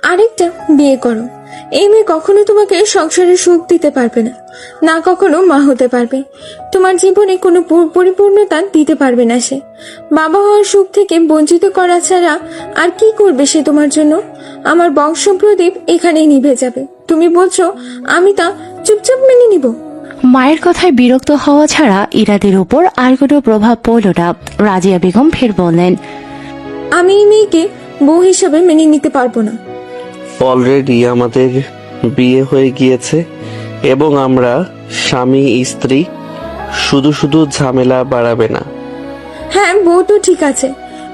আরেকটা বিয়ে করো। এই মেয়ে কখনো তোমাকে সংসারের সুখ দিতে পারবে না, না কখনো মা হতে পারবে। তোমার জীবনে কোনো পরিপূর্ণতা দিতে পারবে না সে। বাবা হওয়ার সুখ থেকে বঞ্চিত করা ছাড়া আর কি করবে সে তোমার জন্য? আমার বংশ প্রদীপ এখানেই নিভে যাবে। তুমি বলছো, আমি তা চুপচাপ মেনে নিব? মায়ের কথায় বিরক্ত হওয়া ছাড়া ইরাদের উপর আর কোনো প্রভাব পড়ল না। রাজিয়া বেগম ফের বললেন, আমি এই মেয়েকে বউ হিসাবে মেনে নিতে পারবো না। অলরেডি আমাদের বিয়ে হয়ে গিয়েছে এবং আমরা স্বামী স্ত্রী, শুধু শুধু ঝামেলা বাড়াবে না। হ্যাঁ, বউ তো ঠিক আছে,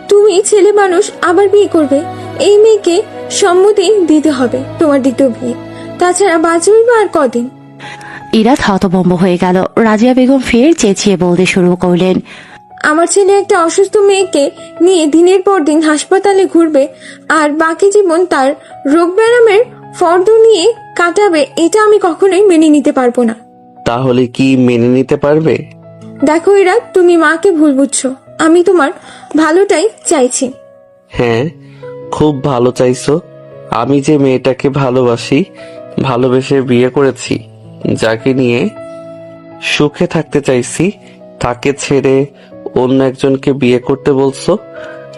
তুমি ছেলে মানুষ আবার বিয়ে করবে? এই মেয়েকে সম্মতি দিতে হবে তোমার দ্বিতীয় বিয়ে, তাছাড়া বাঁচবই বা আর কদিন? ইরাদ হতভম্ব হয়ে গেল। রাজিয়া বেগম ফের চেঁচিয়ে বলতে শুরু করলেন, আমার ছেলে একটা অসুস্থ মেয়েকে নিয়ে দিনের পর দিন হাসপাতালে ঘুরবে আর বাকি জীবন তার রোগ ব্যায়ামের ফর্দ নিয়ে কাটাবে, এটা আমি কখনোই মেনে নিতে পারবো না। তাহলে কি মেনে নিতে পারবে? দেখো এরা, তুমি মাকে ভুল বুঝছো। আমি তোমার ভালোটাই চাইছি। হ্যাঁ, খুব ভালো চাইছো। আমি যে মেয়েটাকে ভালোবাসি, ভালোবেসে বিয়ে করেছি, যাকে নিয়ে সুখে থাকতে চাইছি, তাকে ছেড়ে অন্য একজনকে বিয়ে করতে বলছো,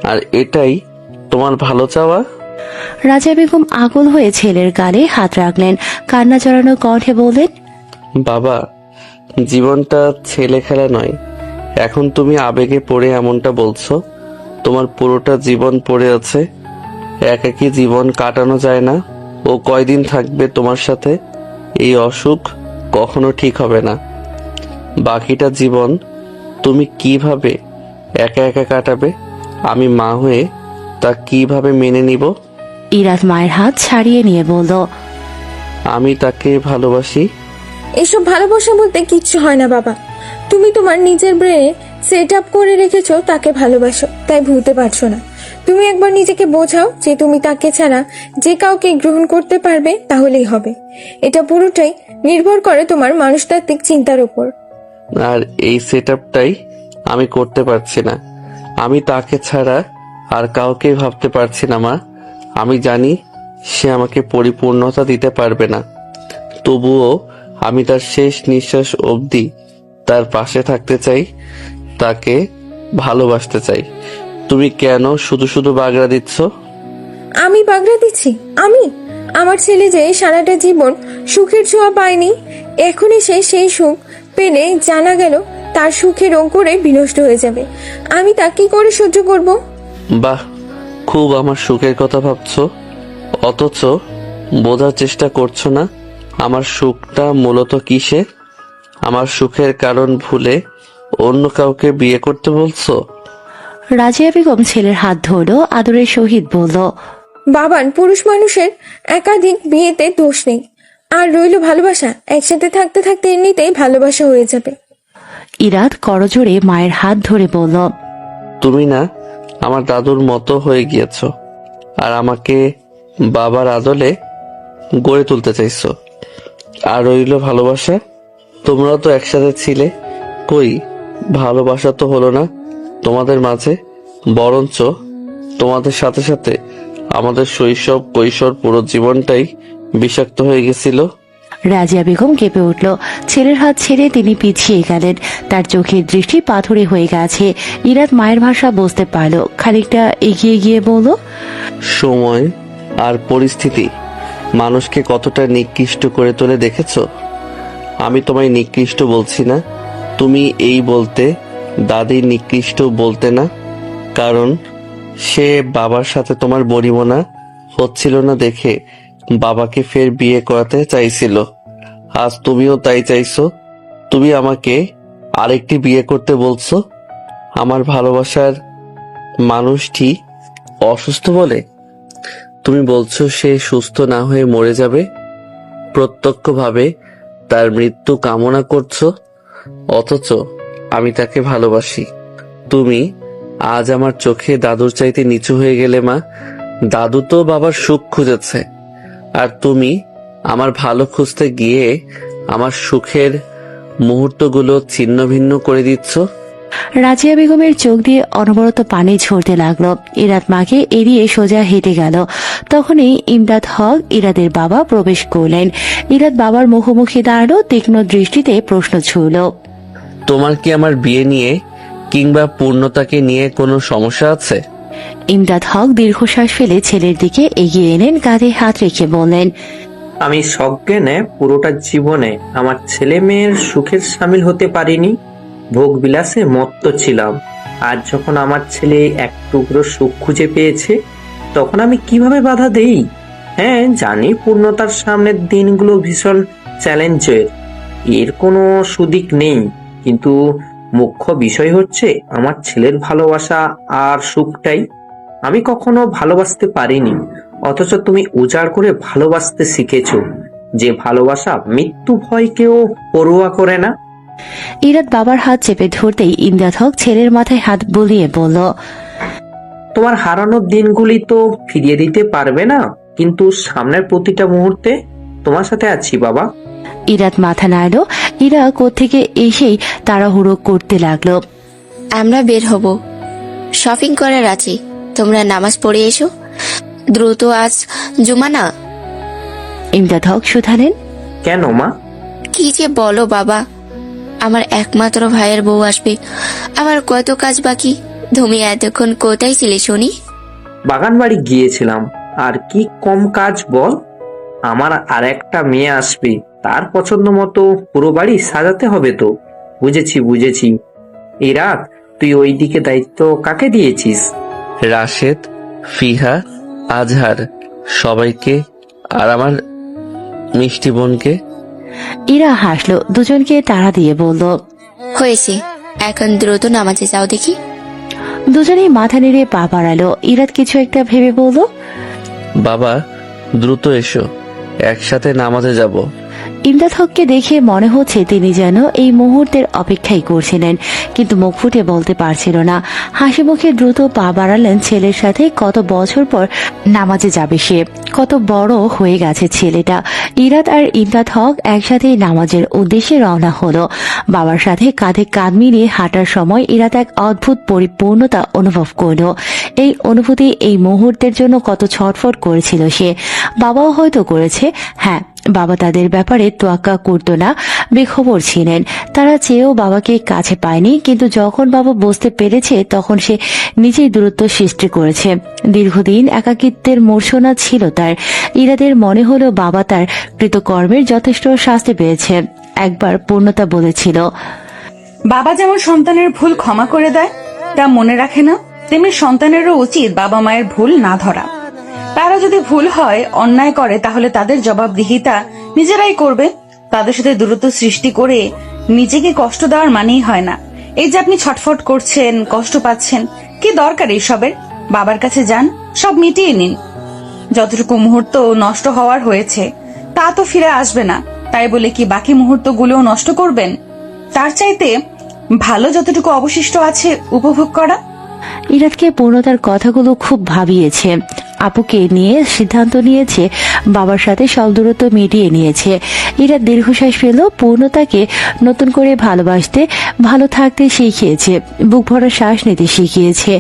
আর এটাই তোমার ভালো চাওয়া? রাজিয়া বেগম আকুল হয়ে ছেলের গালে হাত রাখলেন। কান্না জড়ানো কণ্ঠে বললেন, বাবা, জীবনটা ছেলে খেলা নয়। এখন তুমি আবেগে পড়ে এমনটা বলছো। তোমার পুরোটা জীবন পড়ে আছে। একাকী জীবন কাটানো যায় না। ও কয়দিন থাকবে তোমার সাথে? এই অসুখ কখনো ঠিক হবে না। বাকিটা জীবন তুমি কিভাবে একা একা কাটাবে? আমি মা হয়ে তা কিভাবে মেনে নিব? ইরাদ মায়ের হাত ছাড়িয়ে নিয়ে বলল, আমি তাকে ভালোবাসি। এসব ভালোবাসা বলতে কিচ্ছু হয় না বাবা। তুমি তোমার নিজের ব্রেনে সেট আপ করে রেখেছো তাকে ভালোবাসো, তাই ভুলতে পারছো না। তুমি একবার নিজেকে বোঝাও যে তুমি তাকে ছাড়া যে কাউকে গ্রহণ করতে পারবে, তাহলেই হবে। এটা পুরোটাই নির্ভর করে তোমার মানুষতাত্ত্বিক চিন্তার উপর। আর এই সেটআপটাই আমি করতে পারছি না। আমি তাকে ছাড়া আর কাউকে ভাবতে পারছি না মা। আমি জানি সে আমাকে পরিপূর্ণতা দিতে পারবে না, তবুও আমি তার শেষ নিঃশ্বাস অবধি তার পাশে থাকতে চাই, তাকে ভালোবাসতে চাই। তুমি কেন শুধু শুধু বাগড়া দিচ্ছ? আমি বাগড়া দিচ্ছি? আমার ছেলে যে সারাটা জীবন সুখের ছোঁয়া পায়নি, এখনই সে সেই সুখ পেলে জানা গেল তার সুখের অঙ্কুরে বিনষ্ট হয়ে যাবে। আমি তা কি করে সহ্য করব? বাহ, খুব আমার সুখের কথা ভাবছো, অথচ বোঝার চেষ্টা করছো না আমার সুখটা মূলত কিসে। আমার সুখের কারণ ভুলে অন্য কাউকে বিয়ে করতে বলছো? রাজিয়া বেগম ছেলের হাত ধরল, আদরের সহিত বলল, বাবান, পুরুষ মানুষের একাধিক বিয়েতে দোষ নেই। আর রইল ভালোবাসা, একসাথে থাকতে থাকতে এমনিতেই ভালোবাসা হয়ে যাবে। ইরাদ করজোড়ে মায়ের হাত ধরে বলল, তুমি না আমার দাদুর মতো হয়ে গিয়েছো, আর আমাকে বাবার আদলে গড়ে তুলতে চাইছো। আর রইল ভালোবাসা, তোমরাও তো একসাথে ছিলে, কই ভালোবাসা তো হলো না তোমাদের মাঝে। বরঞ্চ তোমাদের সাথে সাথে আমাদের শৈশব কৈশোর পুরো জীবনটাই বিষাক্ত হয়ে গেছিল। রাজিয়া বেগম কেঁপে উঠল। ছেলের হাত ছেড়ে তিনি পিছিয়ে গেলেন। তার চোখের দৃষ্টি পাথুরে হয়ে গেছে। ইরাদ মায়ের ভাষা বুঝতে পারল। খানিকটা এগিয়ে গিয়ে বলল, সময় আর পরিস্থিতি মানুষকে কতটা নিকৃষ্ট করে তোলে দেখেছো? আমি তোমায় নিকৃষ্ট বলছি না, তুমি এই বলতে দাদি নিকৃষ্ট বলতে না, কারণ সে বাবার সাথে তোমার বনিবনা হচ্ছিল না দেখে বাবাকে ফের বিয়ে করাতে চাইছিল। আজ তুমিও তাই চাইছো। তুমি আমাকে আরেকটি বিয়ে করতে বলছো আমার ভালোবাসার মানুষটি অসুস্থ বলে। তুমি বলছো সে সুস্থ না হয়ে মরে যাবে, প্রত্যক্ষভাবে তার মৃত্যু কামনা করছো, অথচ আমি তাকে ভালোবাসি। তুমি আজ আমার চোখে দাদুর চাইতে নিচু হয়ে গেলে মা। দাদু তো বাবার সুখ খুঁজেছে, আর তুমি আমার ভালো খুঁজতে গিয়ে আমার সুখের মুহূর্তগুলো ছিন্ন ভিন্ন করে দিচ্ছ। রাজিয়া বেগমের চোখ দিয়ে অনবরত পানি ঝরতে লাগলো। ইরাত মাকে এড়িয়ে সোজা হেঁটে গেল। তখনই ইমদাদ হক ইরাদের বাবা প্রবেশ করলেন। ইরাদ বাবার মুখোমুখি দাঁড়ালো, তীক্ষ্ণ দৃষ্টিতে প্রশ্ন ছুড়ল। তোমার কি আমার বিয়ে নিয়ে কিংবা পূর্ণতাকে নিয়ে কোনো সমস্যা আছে? ইমদাদ হক দীর্ঘশ্বাস ফেলে ছেলের দিকে এগিয়ে এলেন, কাঁধে হাত রেখে বললেন, আমি সজ্ঞানে পুরোটা জীবনে আমার ছেলে মেয়ের সুখের সামিল হতে পারিনি। ভোগ বিলাসে মত্ত ছিলাম। আজ যখন আমার ছেলে এক টুকরো সুখ খুঁজে পেয়েছে, তখন আমি কিভাবে বাধা দেই? হ্যাঁ, জানি পূর্ণতার সামনের দিনগুলো ভীষণ চ্যালেঞ্জের, এর কোনো সুদিক নেই, কিন্তু মুখ্য বিষয় হচ্ছে আমার ছেলের ভালোবাসা আর সুখটাই। আমি কখনো ভালোবাসতে পারিনি, অথচ তুমি উজাড় করে ভালোবাসতে শিখেছো, যে ভালোবাসা মৃত্যু ভয়কেও পরোয়া করে না। ইরাদ বাবার হাত চেপে ধরতেই ইমদাদ হক ছেলের মাথায় হাত বুলিয়ে বলল, তোমার হারানোর দিনগুলি তো ফিরিয়ে দিতে পারবে না, কিন্তু সামনের প্রতিটা মুহূর্তে তোমার সাথে আছি বাবা। ইরাদ মাথা নাড়ল। ইরা কোত্থেকে এসেই তাড়াহুড়ো করতে লাগলো। আমরা বের হব, শপিং করার আছি, তোমরা নামাজ পড়ে এসো, দ্রুত, আজ জুমা না। ইমদাদ হক শুধালেন, কেন মা? কি যে বলো বাবা, আমার একমাত্র ভাইয়ের বউ আসবে, আমার কত কাজ বাকি। তুমি এতক্ষণ কোথায় ছিলে শুনি? বাগান বাড়ি গিয়েছিলাম। আর কি কম কাজ বল? আমার আর একটা মেয়ে আসবে, তার পছন্দ মতো পুরো বাড়ি সাজাতে হবে তো। বুঝেছি বুঝেছি। এই রাত তুই ওই দিকে দায়িত্ব কাকে দিয়েছিস? রাশেদ, ফিহা, আজহার, সবাইকে, আর আমার মিষ্টি বোনকে। ইরা হাসলো, দুজনকে তাড়া দিয়ে বলল, হয়েছে, এখন দ্রুত নামাজে যাও দেখি। দুজনেই মাথা নেড়ে পা বাড়ালো। ইরাদ কিছু একটা ভেবে বলল, বাবা দ্রুত এসো, একসাথে নামাজে যাব। ইমদাদ হককে দেখে মনে হচ্ছে তিনি যেন এই মুহূর্তের অপেক্ষাই করছিলেন, কিন্তু মুখ ফুটে বলতে পারছিল না। হাসি মুখে দ্রুত পা বাড়ালেন। ছেলের সাথে কত বছর পর নামাজে যাবে সে, কত বড় হয়ে গেছে ছেলেটা। ইরাদ আর ইমদাদ হক একসাথে নামাজের উদ্দেশ্যে রওনা হলো। বাবার সাথে কাঁধে কাঁধ মিলিয়ে হাঁটার সময় ইরাদ এক অদ্ভুত পরিপূর্ণতা অনুভব করলো। এই অনুভূতি এই মুহূর্তের জন্য কত ছটফট করেছিল সে। বাবাও হয়তো করেছে। হ্যাঁ, বাবা তাদের ব্যাপারে তোয়াক্কা করতো না, বেখবর ছিলেন। তারা চেয়েও বাবাকে কাছে পায়নি, কিন্তু যখন বাবা বুঝতে পেরেছে তখন সে নিজেই দূরত্ব সৃষ্টি করেছে। দীর্ঘদিন একাকিত্বের মূর্ছনা ছিল তার। ইরাদের মনে হলো বাবা তার কৃতকর্মের যথেষ্ট শাস্তি পেয়েছে। একবার পূর্ণতা বলেছিল, বাবা যেমন সন্তানের ভুল ক্ষমা করে দেয়, তা মনে রাখে না, তেমনি সন্তানেরও উচিত বাবা মায়ের ভুল না ধরা। তারা যদি ভুল হয়, অন্যায় করে, তাহলে তাদের জবাবদিহিতা নিজেরাই করবে। তাদের সাথে দূরত্ব সৃষ্টি করে নিজেকে কষ্ট দেওয়ার মানেই হয় না। এই যে আপনি ছটফট করছেন, কষ্ট পাচ্ছেন, কি দরকার এইসবের? বাবার কাছে যান, সব মিটিয়ে নিন। যতটুকু মুহূর্ত নষ্ট হওয়ার হয়েছে তা তো ফিরে আসবে না, তাই বলে কি বাকি মুহূর্তগুলোও নষ্ট করবেন? তার চাইতে ভালো যতটুকু অবশিষ্ট আছে উপভোগ করা। ইরাদকে পূর্ণতার কথাগুলো খুব ভাবিয়েছে। আপুকে নিয়ে সিদ্ধান্ত নিয়েছে, বাবার সাথে সব দূরত্ব মিটিয়ে নিয়েছে। ইরাদ দীর্ঘশ্বাস ফেল। পূর্ণতাকে নতুন করে ভালোবাসতে, ভালো থাকতে শিখিয়েছে, বুক ভরা শ্বাস নিতে শিখিয়েছে।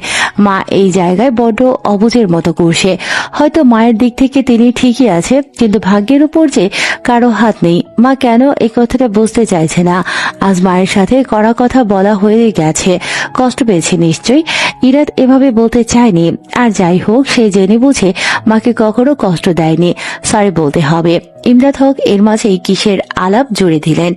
মা এই জায়গায় বড্ড অবুঝের মতো করছে। হয়তো মায়ের দিক থেকে তিনি ঠিকই আছে, কিন্তু ভাগ্যের উপর যে কারো হাত নেই। মা কেন এই কথাটা বুঝতে চাইছে না? আজ মায়ের সাথে কড়া কথা বলা হয়ে গেছে, কষ্ট পেয়েছে নিশ্চয়ই। ইরাদ এভাবে বলতে চায়নি। আর যাই হোক, সে জেনে বুঝে মাকে কখনো কষ্ট দেয়নি, সরি বলতে হবে। ইমদাদ হক এর মাঝেই কিসের আলাপ জুড়ে দিলেন।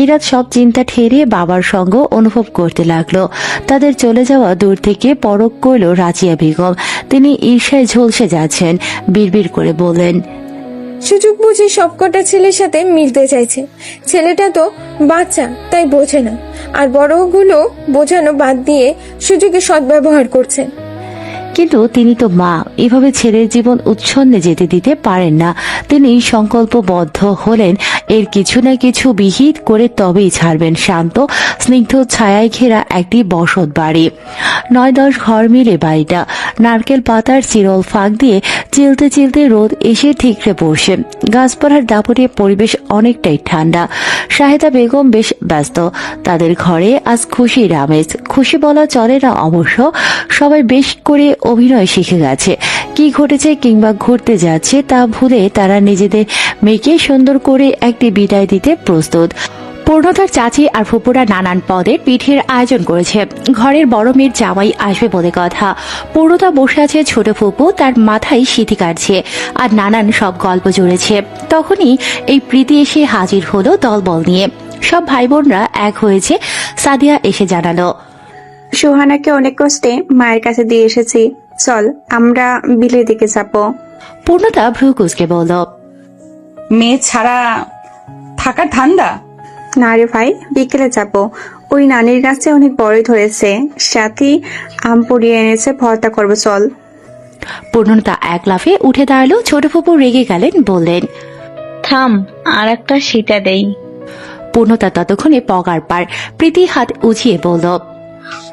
ইরাদ সব চিন্তা ঠেরে বাবার সঙ্গ অনুভব করতে লাগলো। তাদের চলে যাওয়া দূর থেকে পরখ করল রাজিয়া বেগম। তিনি ঈর্ষায় ঝলসে যাচ্ছেন, বিড়বিড় করে বললেন, সুযোগ বুঝে সবকটা ছেলের সাথে মিলতে চাইছে। ছেলেটা তো বাচ্চা, তাই বোঝে না, আর বড়গুলো বোঝানো বাদ দিয়ে সুযোগে সদ্ব্যবহার করছে। কিন্তু তিনি তো মা, এভাবে ছেলের জীবন উচ্ছন্নে যেতে দিতে পারেন না। তিনি সংকল্পবদ্ধ হলেন এর কিছু না কিছু বিহিত করে তবেই ছাড়বেন শান্ত স্নিগ্ধ ছায়ায় ঘেরা একটি বসত বাড়ি। 9-10 ঘর মিলে বাড়িটা। নারকেল পাতার চিরল ফাঁক দিয়ে চিলতে চিলতে রোদ এসে ঠিকরে পড়ছে। গাছপালার দাপটে পরিবেশ অনেকটাই ঠান্ডা। শাহেদা বেগম বেশ ব্যস্ত। তাদের ঘরে আজ খুশির আমেজ। খুশি বলা চলে না অবশ্য, সবাই বেশ করে অভিনয় শিখে গেছে। কি ঘটেছে কিংবা ঘটতে যাচ্ছে তা ভুলে তারা নিজেদের মেয়েকে সুন্দর করে একটি বিদায় দিতে প্রস্তুত। পূর্ণতার চাচি আর ফুপুরা নানান পদের পিঠের আয়োজন করেছে। ঘরের বড় মেয়ের জামাই আসবে বলে কথা। পূর্ণতা বসে আছে ছোট ফুপু, তার মাথায় সিঁথি কাটছে আর নানান সব গল্প জুড়েছে। তখনই এই প্রীতি এসে হাজির হলো দলবল নিয়ে। সব ভাই বোনরা এক হয়েছে। সাদিয়া এসে জানালো, সুহানাকে অনেক কষ্টে মায়ের কাছে দিয়ে এসেছি, চল আমরা বিলের দিকে যাবো। পূর্ণতা ভ্রু কুঁচকে বলল, মেয়ে ছাড়া থাকার ধান্দা? না রে ভাই, বিকেলে যাবো। ওই নানির গাছে অনেক বড় ধরেছে, সাথে আম পুড়িয়ে এনেছে, ভর্তা করবো, চল। পূর্ণতা এক লাফে উঠে দাঁড়ালো। ছোট ফুপু রেগে গেলেন, বললেন, থাম, আর একটা সিটা দেই। পূর্ণতা ততক্ষণে পগার পার। প্রীতি হাত উঁচিয়ে বলল,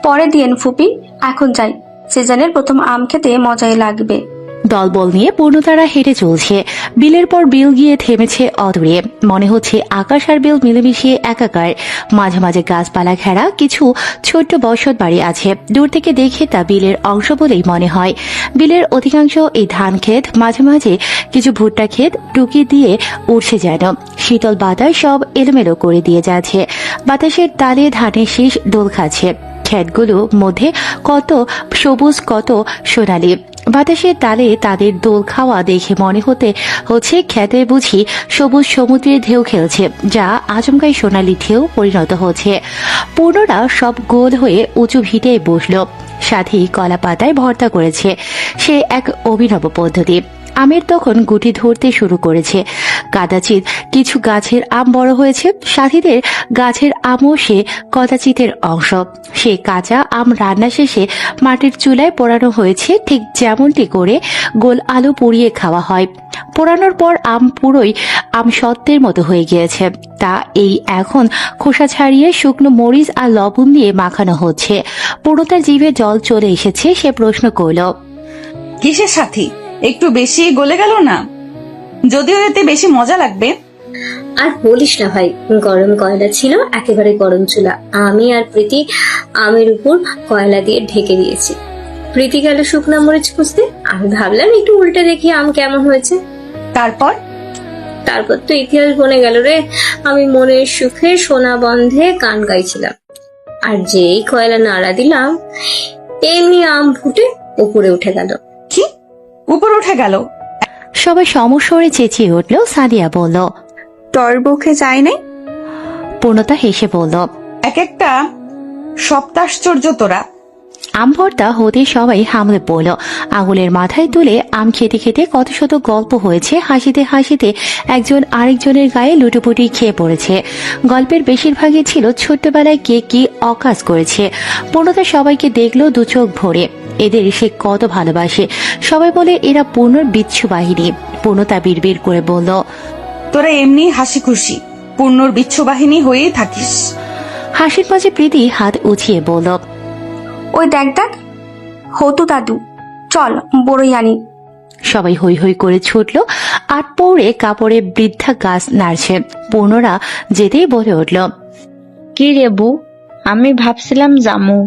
পরে দিয়েন ফুপি, এখন যাই, সিজনের প্রথম আম খেতে মজাই লাগবে। দলবল নিয়ে পূর্ণতারা হেঁটে চলছে। বিলের পর বিল গিয়ে থেমেছে অদূরে। মনে হচ্ছে আকাশ আর বিল মিলেমিশিয়ে একাকার। মাঝে মাঝে গাছপালা ঘেরা কিছু ছোট্ট বসত বাড়ি আছে। দূর থেকে দেখে তা বিলের অংশ বলেই মনে হয়। বিলের অধিকাংশ এই ধান ক্ষেত, মাঝে মাঝে কিছু ভুট্টা ক্ষেত টুকি দিয়ে উঠছে যেন। শীতল বাতাস সব এলোমেলো করে দিয়ে যাচ্ছে। বাতাসের তালে ধানের শীষ দোল খাচ্ছে। ক্ষেতগুলোর মধ্যে কত সবুজ, কত সোনালি। বাতাসের তালে তাদের দোল খাওয়া দেখে মনে হচ্ছে ক্ষেতে বুঝি সবুজ সমুদ্রের ঢেউ খেলছে, যা আচমকাই সোনালি ঢেউ পরিণত হচ্ছে। পূর্ণরা সব গোল হয়ে উঁচু ভিটে বসল। সাথী কলা পাতায় ভর্তা করেছে। সে এক অভিনব পদ্ধতি। আমের তখন গুটি ধরতে শুরু করেছে। কাদাচিৎ কিছু গাছের আম বড় হয়েছে। সাথীদের গাছের আমও সে কদাচিতের অংশ। সে কাঁচা আম রান্না শেষে মাটির চুলায় পোড়ানো হয়েছে, ঠিক যেমনটি করে গোল আলু পুড়িয়ে খাওয়া হয়। পোড়ানোর পর আম পুরোই আম সত্ত্বের মতো হয়ে গিয়েছে। তা এই এখন খোসা ছাড়িয়ে শুকনো মরিচ আর লবণ দিয়ে মাখানো হচ্ছে। পূর্ণতার জিভে জল চলে এসেছে। সে প্রশ্ন করল, কিসের সাথী? একটু বেশি গলে গেল না? যদিও এতে বেশি মজা লাগবে। আর বলিস না ভাই, গরম কয়লা ছিল, একেবারে গরম চুলা। আমি আর প্রীতি আমের উপর কয়লা দিয়ে ঢেকে দিয়েছি। প্রীতি গেল শুকনা মরিচ খুঁজতে, আমি ভাবলাম একটু উল্টে দেখি আম কেমন হয়েছে। তারপর তো ইতিহাস বনে গেল রে। আমি মনের সুখে সোনা বন্ধে গান গাইছিলাম, আর যেই কয়লা নাড়া দিলাম, এমনি আম ফুটে উপরে উঠে গেল। কি উপর উঠে গেল? সবাই সমস্বরে চেঁচিয়ে উঠল। সাদিয়া বলল, তোর বুকে যায় নাই? পূর্ণতা হেসে বলল, এক একটা সপ্তাশ্চর্য তোরা। আম ভর্তা হতে সবাই হামলে পড়ল। আঙুলের মাথায় তুলে আম খেতে খেতে কত শত গল্প হয়েছে। হাসিতে হাসিতে একজন আরেকজনের গায়ে লুটোপুটি খেয়ে পড়েছে। গল্পের বেশিরভাগই ছিল ছোট্টবেলায় কে কি অকাজ করেছে। পূর্ণতা সবাইকে দেখলো দু চোখ ভরে। এদের সে কত ভালোবাসে। সবাই বলে এরা পূর্ণর বিচ্ছু বাহিনী। পূর্ণতা বিড়বিড় করে বলল, তোরা এমনি হাসি খুশি পূর্ণর বিচ্ছু বাহিনী হয়েই থাকিস। হাসির মাঝে প্রীতি হাত উঠিয়ে বলল, ওই দেখ দেখ, হতু দাদু, চল বড়ই আনি। সবাই হৈ হৈ করে ছুটল। আট পৌড়ে কাপড়ে বৃদ্ধা গাছ নাড়ছে। পূর্ণরা যেতেই বলে উঠল, কি রে বু, আমি ভাবছিলাম জামু,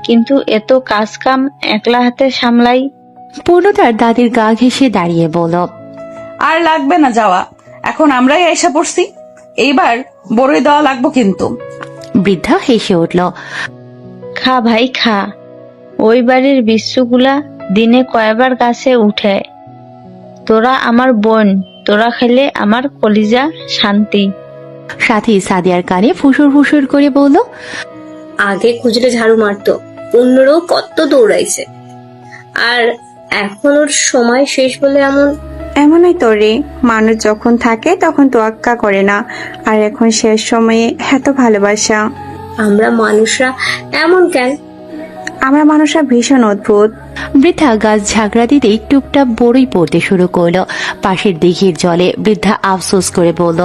কিন্তু এত কাজ কাম একলা হাতে সামলাই। পূর্ণতার দাদির গা ঘেঁষে দাঁড়িয়ে বলল, আর লাগবে না যাওয়া, এখন আমরাই এসে পড়ছি, এইবার বড়ই দেওয়া লাগবো কিন্তু। বৃদ্ধা হেসে উঠল, খা ভাই খা, ওই বাড়ির বিশ্বগুলা দিনে কয়বার গাছে উঠে। তোরা আমার বোন, তোরা খেলে আমার কলিজা শান্তি। সাথী সাদিয়ার কানে ফুসুর ফুসুর করে বলল, আগে খুঁজলে ঝাড়ু মারতো, অন্যরাও কত দৌড়াইছে, আর এখন ওর সময় শেষ বলে এমনই তোরে, মানুষ যখন থাকে তখন তোয়াক্কা করে না, আর এখন শেষ সময়ে এত ভালোবাসা। আমরা মানুষরা এমন কেন? আমরা মানুষরা ভীষণ অদ্ভুত। বৃদ্ধা গাছ ঝাগড়া দিতেই টুপটাপ বড়ই পড়তে শুরু করলো। পাশের দিঘির জলে বৃদ্ধা আফসোস করে বলল,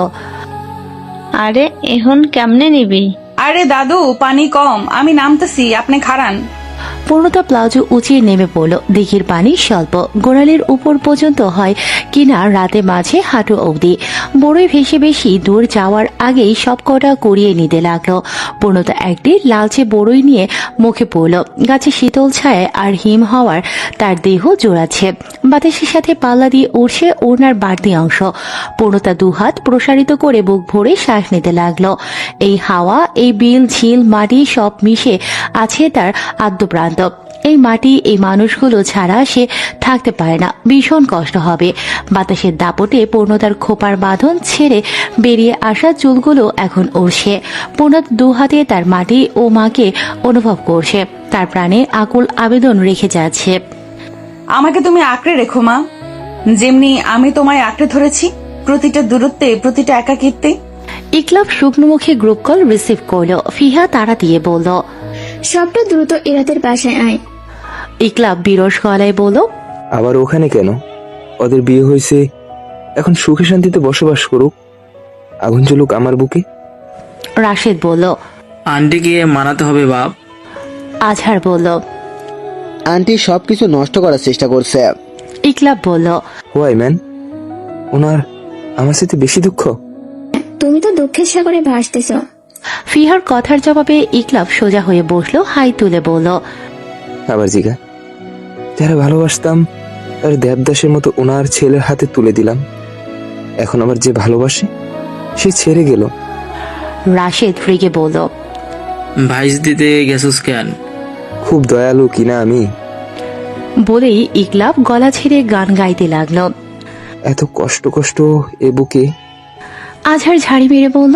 আরে এখন কেমনে নিবি? আরে দাদু, পানি কম, আমি নামতেছি, আপনি খাড়ান। পূর্ণতা প্লাজো উঁচিয়ে নেমে পড়ল। দিঘির পানি স্বল্প, গোড়ালির উপর পর্যন্ত হয় কিনা রাতে মাঝে হাঁটু অবধি। বড়ই ভেসে বেশি দূর যাওয়ার আগেই সব কটা করিয়ে নিতে লাগলো। পূর্ণতা একটি লালচে বড়ই নিয়ে মুখে পড়ল। গাছে শীতল ছায় আর হিম হওয়ার তার দেহ জোড়াচ্ছে। বাতাসের সাথে পাল্লা দিয়ে উঠছে ওড়নার বাড়তি অংশ। পূর্ণতা দুহাত প্রসারিত করে বুক ভরে শ্বাস নিতে লাগলো। এই হাওয়া, এই বিল, ঝিল, মাটি সব মিশে আছে তার আদ্যপ্রান্ত। এই মাটি, এই মানুষগুলো ছাড়া সে থাকতে পারে না, ভীষণ কষ্ট হবে। বাতাসের দাপটে পূর্ণতার খোপার বাঁধন ছেড়ে বেরিয়ে আসা চুলগুলো এখন উড়ছে। পূর্ণতা দু হাতে তার মাটি ও মাকে অনুভব করছে। তার প্রাণে আকুল আবেদন রেখে যাচ্ছে। আমাকে তুমি আঁকড়ে রেখো মা, যেমনি আমি তোমায় আঁকড়ে ধরেছি, প্রতিটা দূরত্বে, প্রতিটা একাকিত্বে। ইকলাব শুকনো মুখে গ্রুপ কল রিসিভ করলো। ফিহা তাড়া দিয়ে বলল, সবটা দ্রুত ইরাদের বাসায় আয়। ইকলাব বিরস গলায় বলল, আবার ওখানে কেন? ওদের বিয়ে হয়েছে, এখন সুখে শান্তিতে বসবাস করুক, আগুন জ্বলুক আমার বুকে। রাশেদ বলল, আন্টিকে মানাতে হবে বাপ। আজহার বলল, আন্টি সবকিছু নষ্ট করার চেষ্টা করছে। ইকলাব বলল, হোয়াই ম্যান, ওনার আমার সাথে বেশি দুঃখ। তুমি তো দুঃখের সাগরে ভাসতেছ। ফিহার কথার জবাবে ইকলাব সোজা হয়ে বসলো, হাই তুলে বলল, আবার জিগা, যারা ভালোবাসতাম তার দেবদাসের মতো ওনার ছেলের হাতে তুলে দিলাম, এখন আবার যে ভালোবাসে সে ছেড়ে গেল। রাশেদ রেগে বলল, ভাইস দিতে গেছুস কেন? খুব দয়ালু কিনা আমি। বলেই ইকলাব গলা ছেড়ে গান গাইতে লাগলো। এত কষ্ট কষ্ট এ বুকে। আজহার ঝাড়ি মেরে বলল,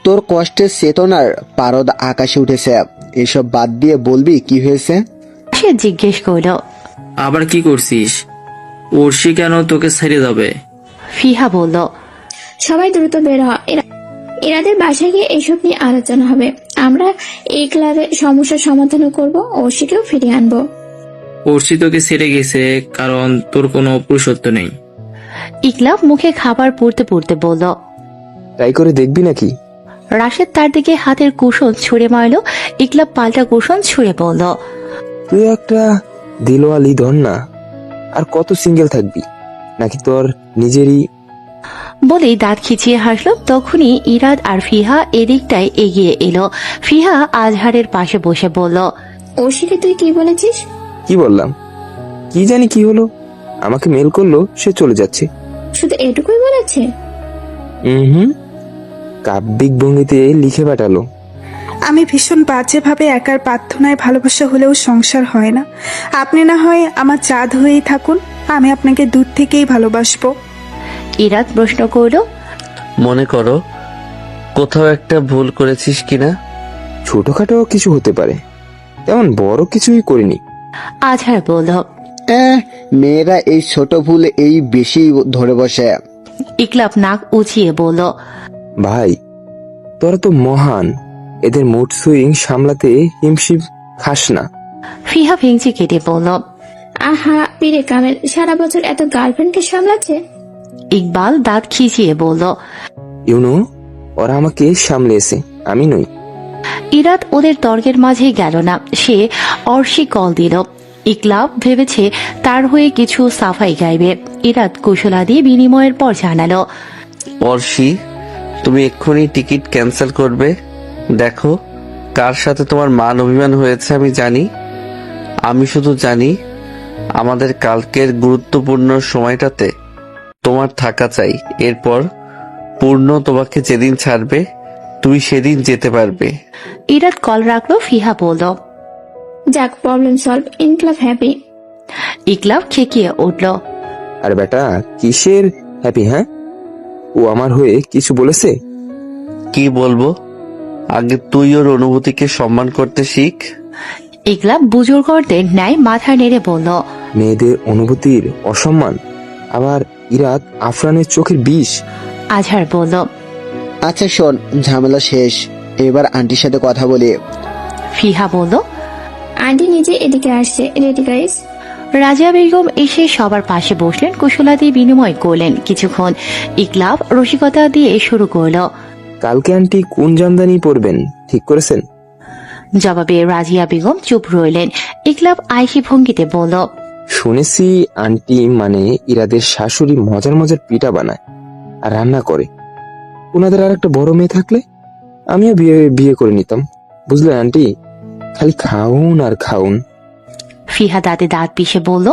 তোর কষ্টের চেতনার পারদ আকাশে উঠেছে, এসব বাদ দিয়ে বলবি কি হয়েছে? রাশেদ জিজ্ঞেস করল, আবার কি করছিস? ওরশি কেন তোকে ছেড়ে যাবে? ফিহা বলল, সবাই দ্রুত বের হ, এরাদের বাসায় গিয়ে এসব নিয়ে আলোচনা হবে। আমরা এই ক্লাবে সমস্যার সমাধানও করব, ওশিকেও ফিরিয়ে আনবো। ওরশি তোকে ছেড়ে গেছে কারণ তোর কোনো পুরুষত্ব নেই। ইকলাব মুখে খাবার পুড়তে পুড়তে বলল। ট্রাই করে দেখবি নাকি? রাশেদ তার দিকে হাতের কুশন ছুঁড়ে মারল। ইকলাব পাল্টা কুশন ছুঁড়ে বলল, তুই একটা দিলওয়ালি ধর না, আর কত সিঙ্গেল থাকবি? নাকি তোর নিজেরই? বলেই দাঁত খিচিয়ে হাসল। তখনই ইরাদ আর ফিহা এদিকটায় এগিয়ে এলো। ফিহা আজহারের পাশে বসে বলল, ওশিকে তুই কি বলেছিস? কি বললাম? কি জানি কি হলো, আমাকে মেল করলো, সে চলে যাচ্ছে। শুধু এটুকুই বলেছে? হুম, কাব্যিক ভঙ্গিতে লিখে পাঠালো। আমি ভীষণ বাজেভাবে একার প্রার্থনায় ভালোবাসা হলেও সংসার হয় না। আপনি না হয় আমার চাঁদ হয়েই থাকুন, আমি আপনাকে দূর থেকেই ভালোবাসবো। ইরাদ প্রশ্ন করল, মনে করো কোথাও একটা ভুল করেছিস কিনা? ছোটখাটো কিছু হতে পারে, তেমন বড় কিছুই করিনি। আজহার বলল, মেয়েরা এই ছোট ভুল এই বেশি ধরে বসে। ইকলাব নাক উঁচিয়ে বলল, ভাই তোরা তো মহান, এদের মুড সুইং সামলাতে হিমশিম খাস না। ফিহা ভেঙচি কেটে বলল, আহা পীরে কামেল, সারা বছর এত গার্লফ্রেন্ডকে সামলাচ্ছে। ইকবাল দাঁত খিচিয়ে বলল, ইউনো, ওরা আমাকে সামলেছে, আমি নই। ইরাদ ওদের তর্কের মাঝে গেল না। সে অর্শি কল দিল। ইকলাব ভেবেছে তার হয়ে কিছু সাফাই গাইবে। ইরাদ কুশলাদি বিনিময়ের পর জানালো, অর্শি, তুমি এক্ষুনি টিকিট ক্যান্সেল করবে। দেখো কার সাথে তোমার মান অভিমান হয়েছে আমি জানি। আমি শুধু জানি আমাদের কালকের গুরুত্বপূর্ণ সময়টাতে তোমার থাকা চাই। এরপর পূর্ণ তোমাকে যেদিন ছাড়বে তুমি সেদিন যেতে পারবে। ইরাদ কল রাখলো। ফিহা বলল, যাক, প্রবলেম সলভ, ইনক্লাব হ্যাপি। ইকলাব খেকিয়ে উঠল, আর বেটা কিসের হ্যাপি? হ্যাঁ, ও আমার হয়ে কিছু বলেছে? কি বলবো? আগে তুই ওর অনুভূতিকে সম্মান করতে শিখ। ইকলাব বুজুর্গদের ন্যায় মাথা নেড়ে বলল, মেয়েদের অনুভূতির অসম্মান, আবার ইরাত আফরানের চোখের বিষ। আজহার বলল, আচ্ছা শোন, ঝামেলা শেষ, এবার আন্টির সাথে কথা বলি। ফিহা বলল, আন্টি নিজে এদিকে আসছে, রেডি গাইস। রাজিয়া বেগম এসে সবার পাশে বসলেন, কুশলাদি বিনিময় করলেন কিছুক্ষণ। ইকলাব রসিকতা দিয়ে শুরু করলো। কালকে আন্টি কোন জামদানি পরবেন ঠিক করেছেন? জবাবে রাজিয়া বেগম চুপ রইলেন। ইকলাব আইসি ভঙ্গিতে বলল, শুনেছি আন্টি মানে ইরাদের শাশুড়ি মজার মজার পিঠা বানায় আর রান্না করে। ওনাদের আর একটা বড় মেয়ে থাকলে আমিও বিয়ে করে নিতাম, বুঝলেন আন্টি? খালি খাউন আর খাউন। ফিহা দাঁতে দাঁত পিষে বলল,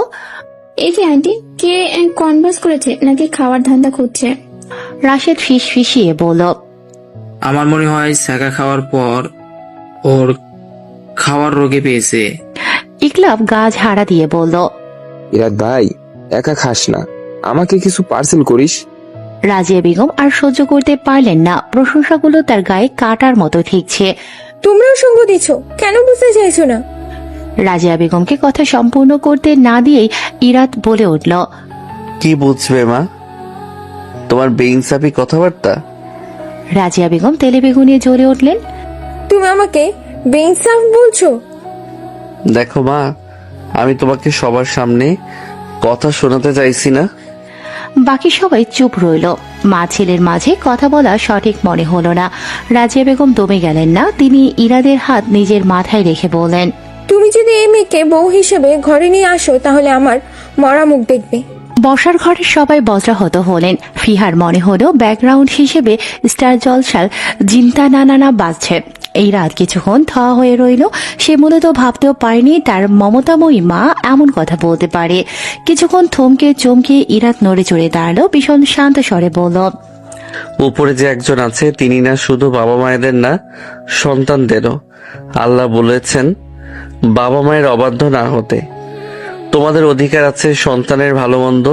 এই যে আন্টি, কে কনভার্স করেছে নাকি খাওয়ার ধান্দা খুঁজছে? রাশেদ ফিস ফিসিয়ে বলল, আমার মনে হয় ছাকা খাওয়ার পর ওর খাওয়ার রোগে পেয়েছে। ইকলাব গা ঝাড়া দিয়ে বলল, ইরাদ ভাই একা খাস না, আমাকে কিছু পার্সেল করিস। রাজিয়া বেগম আর সহ্য করতে পারলেন না, প্রশংসাগুলো তার গায়ে কাটার মতো ঠিকছে। তোমরাও সঙ্গ দিচ্ছ, কেন বুঝতে চাইছো না? রাজিয়া বেগমকে কথা সম্পূর্ণ করতে না দিয়েই ইরাত বলে উঠল, কি বুঝবে মা, তোমার বেইনসাফি কথাবার্তা। রাজিয়া বেগম তেলে বেগুনিয়ে জ্বলে উঠলেন, তুমি আমাকে বেইনসাফ বলছো? দেখো মা, আমি তোমাকে সবার সামনে কথা শোনাতে চাইছি না। বাকি সবাই চুপ রইল। মা ছেলের মাঝে কথা বলা সঠিক মনে হলো না। রাজিয়া বেগম দমে গেলেন না, তিনি ইরাদের হাত নিজের মাথায় রেখে বললেন, তুমি যদি এই মেয়েকে বউ হিসেবে ঘরে নিয়ে আসো তাহলে আমার মরা মুখ দেখবে। বসার ঘরের সবাই বজ্রাহত হলেন। ফিহার মনে হলো ব্যাকগ্রাউন্ড হিসেবে স্টার জলসার জিন্তা নানানা বাজছে। এই রাত কিছুক্ষণ থা হয়ে রইল। সে মূলত ভাবতেও পারেনি তার মমতাময়ী মা এমন কথা বলতে পারে। কিছুক্ষণ থমকে চমকে ইরাত নড়ে চড়ে দাঁড়ালো, ভীষণ শান্ত স্বরে বলল, উপরে যে একজন আছে তিনি না শুধু বাবা মায়েদের না, সন্তানদেরও। আল্লাহ বলেছেন বাবা মায়ের অবাধ্য না হতে। তোমাদের অধিকার আছে সন্তানের ভালো মন্দ,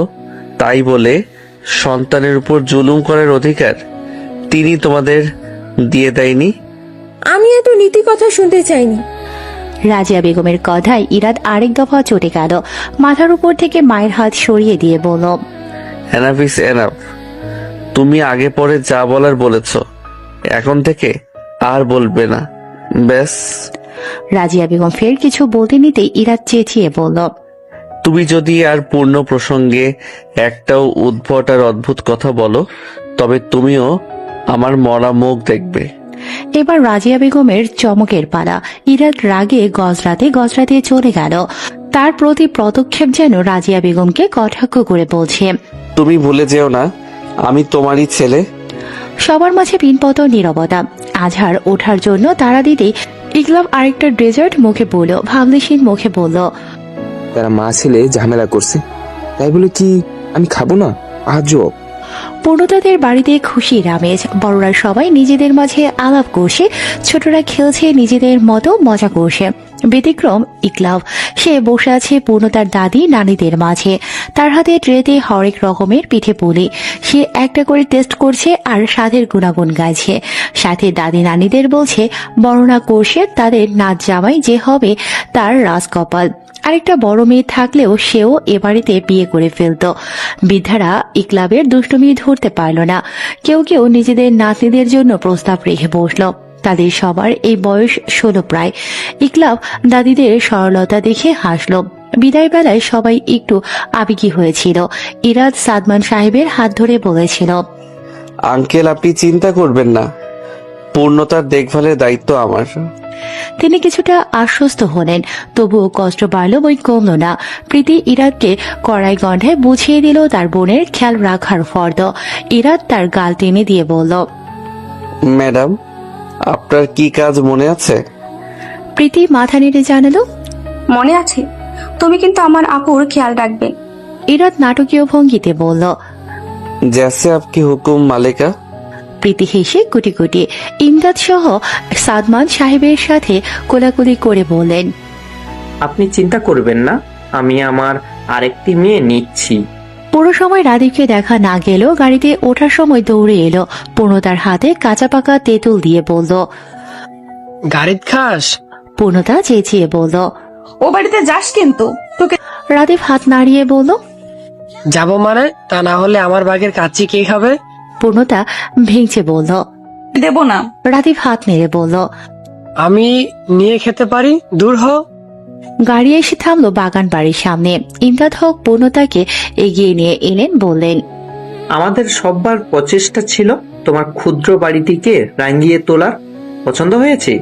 তাই বলে সন্তানের উপর জুলুম করার অধিকার তিনি তোমাদের দিয়ে দেয়নি। আমি এত নীতি কথা শুনতে চাইনি। রাজিয়া বেগমের কথায় ইরাদ আরেক দফা চটে গেল। মাথার উপর থেকে মায়ের হাত সরিয়ে দিয়ে বলল, এনাফ ইজ এনাফ। তুমি আগে পরে যা বলার বলেছ, এখন থেকে আর বলবে না, ব্যাস। রাজিয়া বেগম ফের কিছু বলতে নিতেই ইরাদ চেঁচিয়ে বলল, তুমি যদি আর পূর্ণ প্রসঙ্গে একটাও উদ্ভট আর অদ্ভুত কথা বলো, তবে তুমিও আমার মরা মুখ দেখবে। এবার রাজিয়া বেগমের চমকের পালা। ইরাদ রাগে গজরাতে চলে গেল। তার প্রতি পদক্ষেপ যেন রাজিয়া বেগমকে কটাক্ষ করে বলছে, তুমি ভুলে যেও না আমি তোমারই ছেলে। সবার মাঝে পিনপত নীরবতা। আজহার ওঠার জন্য তাড়া দিতেই ইকলাব আরেকটা ডেজার্ট মুখে বলল, ভাবলেশীন মুখে বলল, তারা মা ছেলে ঝামেলা করছে, তাই বলে কি আমি খাবো না? আজব। পূর্ণতাদের বাড়িতে খুশির আমেজ। বড়রা সবাই নিজেদের মাঝে আলাপ করছে, ছোটরা খেলছে, নিজেদের মতো মজা করছে। ব্যতিক্রম ইকলাব। সে বসে আছে পূর্ণতার দাদি নানিদের মাঝে। তার হাতে ট্রেতে হরেক রকমের পিঠে পুলি। সে একটা করে টেস্ট করছে আর স্বাদের গুণাগুণ গাইছে। সাথে দাদি নানিদের বলছে, বর্ণনা করছে তাদের নাচ জামাই যে হবে তার রাজকপাল। আরেকটা বড় মেয়ে থাকলেও সেও এ বাড়িতে বিয়ে করে ফেলত। বৃদ্ধারা ইকলাবের দুষ্টুমি ধরতে পারল না। কেউ কেউ নিজেদের নাতনিদের জন্য প্রস্তাব রেখে বসল। তাদের সবার এই বয়স 16 প্রায়। ইকলাব দাদিদের সরলতা দেখে হাসল। বিদায় বেলায় সবাই একটু আবেগী হয়েছিল। ইরাদ সাদমান সাহেবের হাত ধরে বলেছিল, আঙ্কেল আপনি চিন্তা করবেন না, পূর্ণতার দেখভালের দায়িত্ব আমার। তিনি কিছুটা আশ্বস্ত হলেন, তবুও কষ্ট বাড়ল বই কমল না। প্রীতি ইরাদকে কড়াই গন্ধায় বুঝিয়ে দিল তার বোনের খেয়াল রাখার ফর্দ। ইরাদ তার গাল টেনে দিয়ে বলল, ম্যাডাম আপনার কি কাজ মনে আছে? প্রীতি মাথা নেড়ে জানালো, মনে আছে। তুমি কিন্তু আমার আপুর খেয়াল রাখবে। ইরাদ নাটকীয় ভঙ্গিতে বলল, জैसे आपकी হুকুম মালিকা। প্রীতি হেসে কুটি কুটি ইমদাদ সহ সাদমান সাহেবের সাথে কোলাকুলি করে বললেন, আপনি চিন্তা করবেন না, আমি আমার আরেকটি মেয়ে নিচ্ছি। পুরো সময় রাধিবকে দেখা না গেলেও গাড়িতে ওঠার সময় দৌড়ে এলো। পূর্ণতার হাতে কাঁচা পাকা তেঁতুল দিয়ে বলল, গাড়িত খাস? পূর্ণতা চেঁচিয়ে বলল, ও বাড়িতে যাস কিন্তু। তোকে রাধিব হাত নাড়িয়ে বলল, যাব মানে? তা না হলে আমার বাগের কাচ্চি কে খাবে? পূর্ণতা ভেঙচে বলল, দেব না। রাধিব হাত নেড়ে বলল, আমি নিয়ে খেতে পারি, দূর হ। গাড়ি এসে থামলো বাগান বাড়ির সামনে। ইমদাদ হক পূর্ণতাকে এগিয়ে নিয়ে এলেন, বললেন, আমাদের সববার প্রচেষ্টা ছিল তোমার ক্ষুদ্র বাড়িটিকে রাঙিয়ে তোলার। পছন্দ হয়েছে?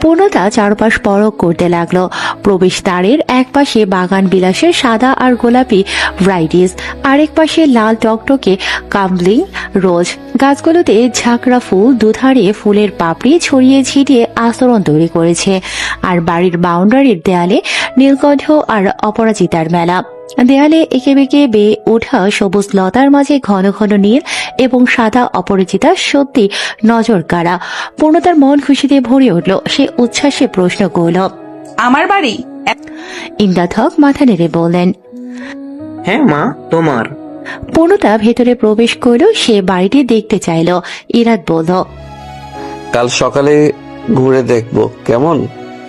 পূর্ণতা চারপাশ পরখ করতে লাগলো। প্রবেশ দ্বারের এক পাশে বাগান বিলাসের সাদা আর গোলাপি ভ্যারাইটিস, আরেক পাশে লাল টকটকে কামলিং রোজ। গাছগুলোতে ঝাঁকড়া ফুল, দুধারে ফুলের পাপড়ি ছড়িয়ে ছিটিয়ে আস্তরণ তৈরি করেছে। আর বাড়ির বাউন্ডারির দেয়ালে নীলকণ্ঠ আর অপরাজিতার মেলা। দেয়ালে এঁকে বেঁকে বেয়ে ওঠা সবুজ লতার মাঝে ঘন ঘন নীল এবং সাদা অপরাজিতা সত্যি নজর কাড়া। পূর্ণতার মন খুশিতে ভরে উঠল। সে উচ্ছ্বাসে প্রশ্ন করল, আমার বাড়ি? ইমদাদ হক মাথা নেড়ে বললেন, হ্যাঁ মা, তোমার। পূর্ণতা ভেতরে প্রবেশ করল। সে বাড়িটি দেখতে চাইল। ইরাদ বলল, কাল সকালে ঘুরে দেখবো কেমন?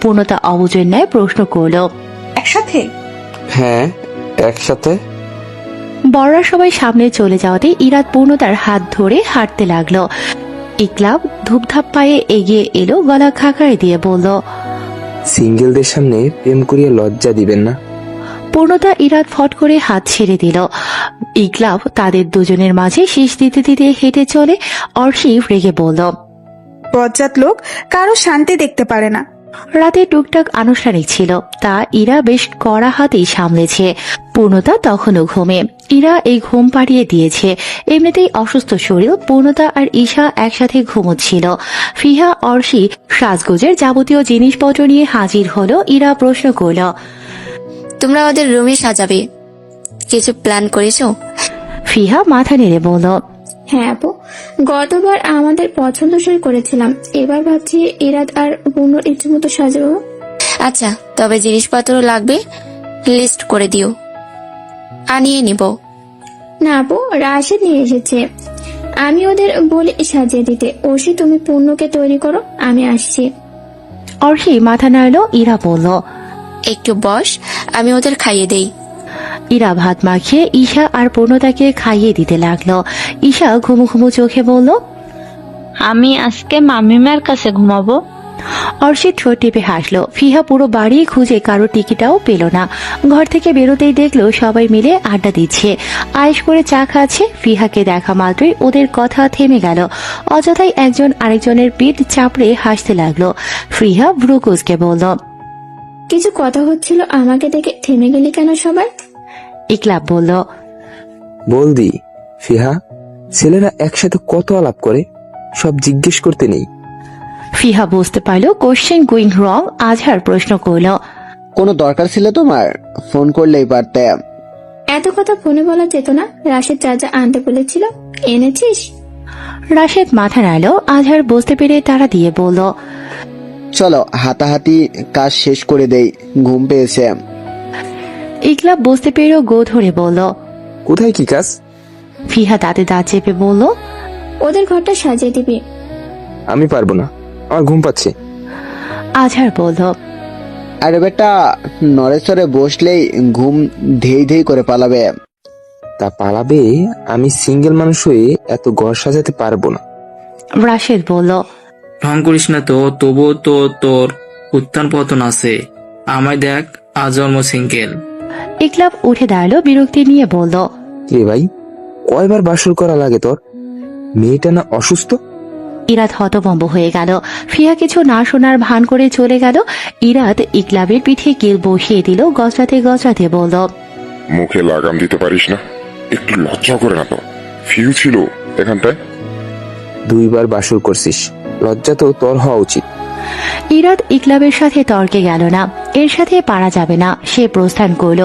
পূর্ণতা অবুঝের ন্যায় প্রশ্ন করল, একসাথে? হ্যাঁ, একসাথে। বড়রা সবাই সামনে চলে যাওয়াতে ইরাদ পূর্ণতার হাত ধরে হাঁটতে লাগলো। ইকলাব ধূপধাপ পায়ে এগিয়ে এলো, গলা খাকারে দিয়ে বলল, সিঙ্গেলদের সামনে প্রেম করিয়া লজ্জা দিবেন না। পূর্ণতা ইরাদ ফট করে হাত ছেড়ে দিল। ইকলাব তাদের দুজনের মাঝে শেষ দিতে দিতে হেঁটে চলে। অর্শিফ রেগে বলল, বজ্জাত লোক কারো শান্তি দেখতে পারে না। রাতে টুকটাক আনুষ্ঠানিক ছিল, তা ইরা বেশ কড়া হাতেই সামলেছে। পূর্ণতা তখনও ঘুমে। ইরা এই ঘুম পাড়িয়ে দিয়েছে। এমনিতেই অসুস্থ শরীর। পূর্ণতা আর ঈশা একসাথে ঘুমোচ্ছিল। ফিহা অর্শি সাজগোজের যাবতীয় জিনিসপত্র নিয়ে হাজির হলো। ইরা প্রশ্ন করল, তোমরা ওদের রুমে সাজাবে, কিছু প্ল্যান করেছো? ফিহা মাথা নেড়ে বলল, হ্যাঁ আপু, গতবার আমাদের পছন্দসই করেছিলাম, এবার ভাবছি ইরাদ আর পূর্ণর ইচ্ছে মতো সাজাবো। আচ্ছা, তবে জিনিসপত্র লাগবে, লিস্ট করে দিও, আনিয়ে নিব। না আপু, রাশেদ নিয়ে এসেছে, আমি ওদের বলে সাজিয়ে দিতে। ওসি তুমি পূর্ণকে তৈরি করো, আমি আসছি। অর্শি মাথা নাড়ল। ইরা বলল, একটু বস, আমি ওদের খাইয়ে দেই। ইরা ভাত মাখিয়ে ঈশা আর পূর্ণতাকে খাইয়ে দিতে লাগলো। ঈশা ঘুমু ঘুমু চোখে বলল, আমি আজকে মামিমার কাছে ঘুমাবো। অর্ষিত ঠোঁট টিপে হাসলো। ফিহা পুরো বাড়ি খুঁজে কারো টিকিটাও পেল না। ঘর থেকে বেরোতেই দেখলো সবাই মিলে আড্ডা দিচ্ছে, আয়েশ করে চা খাচ্ছে। ফিহাকে দেখা মাত্রই ওদের কথা থেমে গেল। অযথাই একজন আরেকজনের পিঠ চাপড়ে হাসতে লাগলো। ফিহা ভ্রু কুঁচকে বলল, কিছু কথা হচ্ছিল, আমাকে দেখে থেমে গেলি কেন সবাই? ইকলাব বলল, বলদি ফিহা, ছেলেরা একসাথে কত আলাপ করে, সব জিজ্ঞেস করতে নেই। ফিহা বুঝতে পারলো কোশ্চেন গোয়িং রং। আজহার প্রশ্ন করল, কোনো দরকার ছিল তোমার? ফোন করলেই পারতে। এত কথা ফোনে বলা যেত না? রাশেদ যা যা আনতে বলেছিল এনেছিস? রাশেদ মাথা নাড়ল। আজহার বুঝতে পেরে তারা দিয়ে বলল, চলো হাতাহাতি কাজ শেষ করে দেই, ঘুম পেয়েছে। ইকলাব বুঝতে পেরেও গো ধরে বলল, কোথায় কি কাজ? ফিহা দাঁতে দাঁত চেপে বলল, ওদের ঘরটা সাজিয়ে দিবি। আমি পারবো না, আমার ঘুম পাচ্ছে। আজহার বলল, আরে বেটা, নড়েচড়ে বসলেই ঘুম ধেই ধেই করে পালাবে। তা পালাবে? আমি সিঙ্গেল মানুষ হয়ে এত ঘর সাজাতে পারবো না। রাশেদ বলল, ঢং করিস না তো, তবুও তো তোর উত্থান পতন আছে। আমায় দেখ, আজন্ম সিঙ্গেল। ইকলাব উঠে দাঁড়ালো, বিরক্তি নিয়ে বলল, রে ভাই, কয়বার বাসর করা লাগে তোর? মেয়েটা না অসুস্থ? ইরাদ হতভম্ব হয়ে গেল। ফিহা কিছু না শোনার ভান করে চলে গেল। ইরাদ ইকলাবের পিঠে কিল বসিয়ে দিল, গজরাতে গজরাতে বলল, মুখে লাগাম দিতে পারিস না? একটু লজ্জা করে না তো? ফিউ ছিল এখানটায়। 2 বার বাসর করছিস, লজ্জা তো তোর হওয়া উচিত। ইরাদ ইকলাবের সাথে তর্কে গেল না। এর সাথে পারা যাবে না। সে প্রস্থান করল।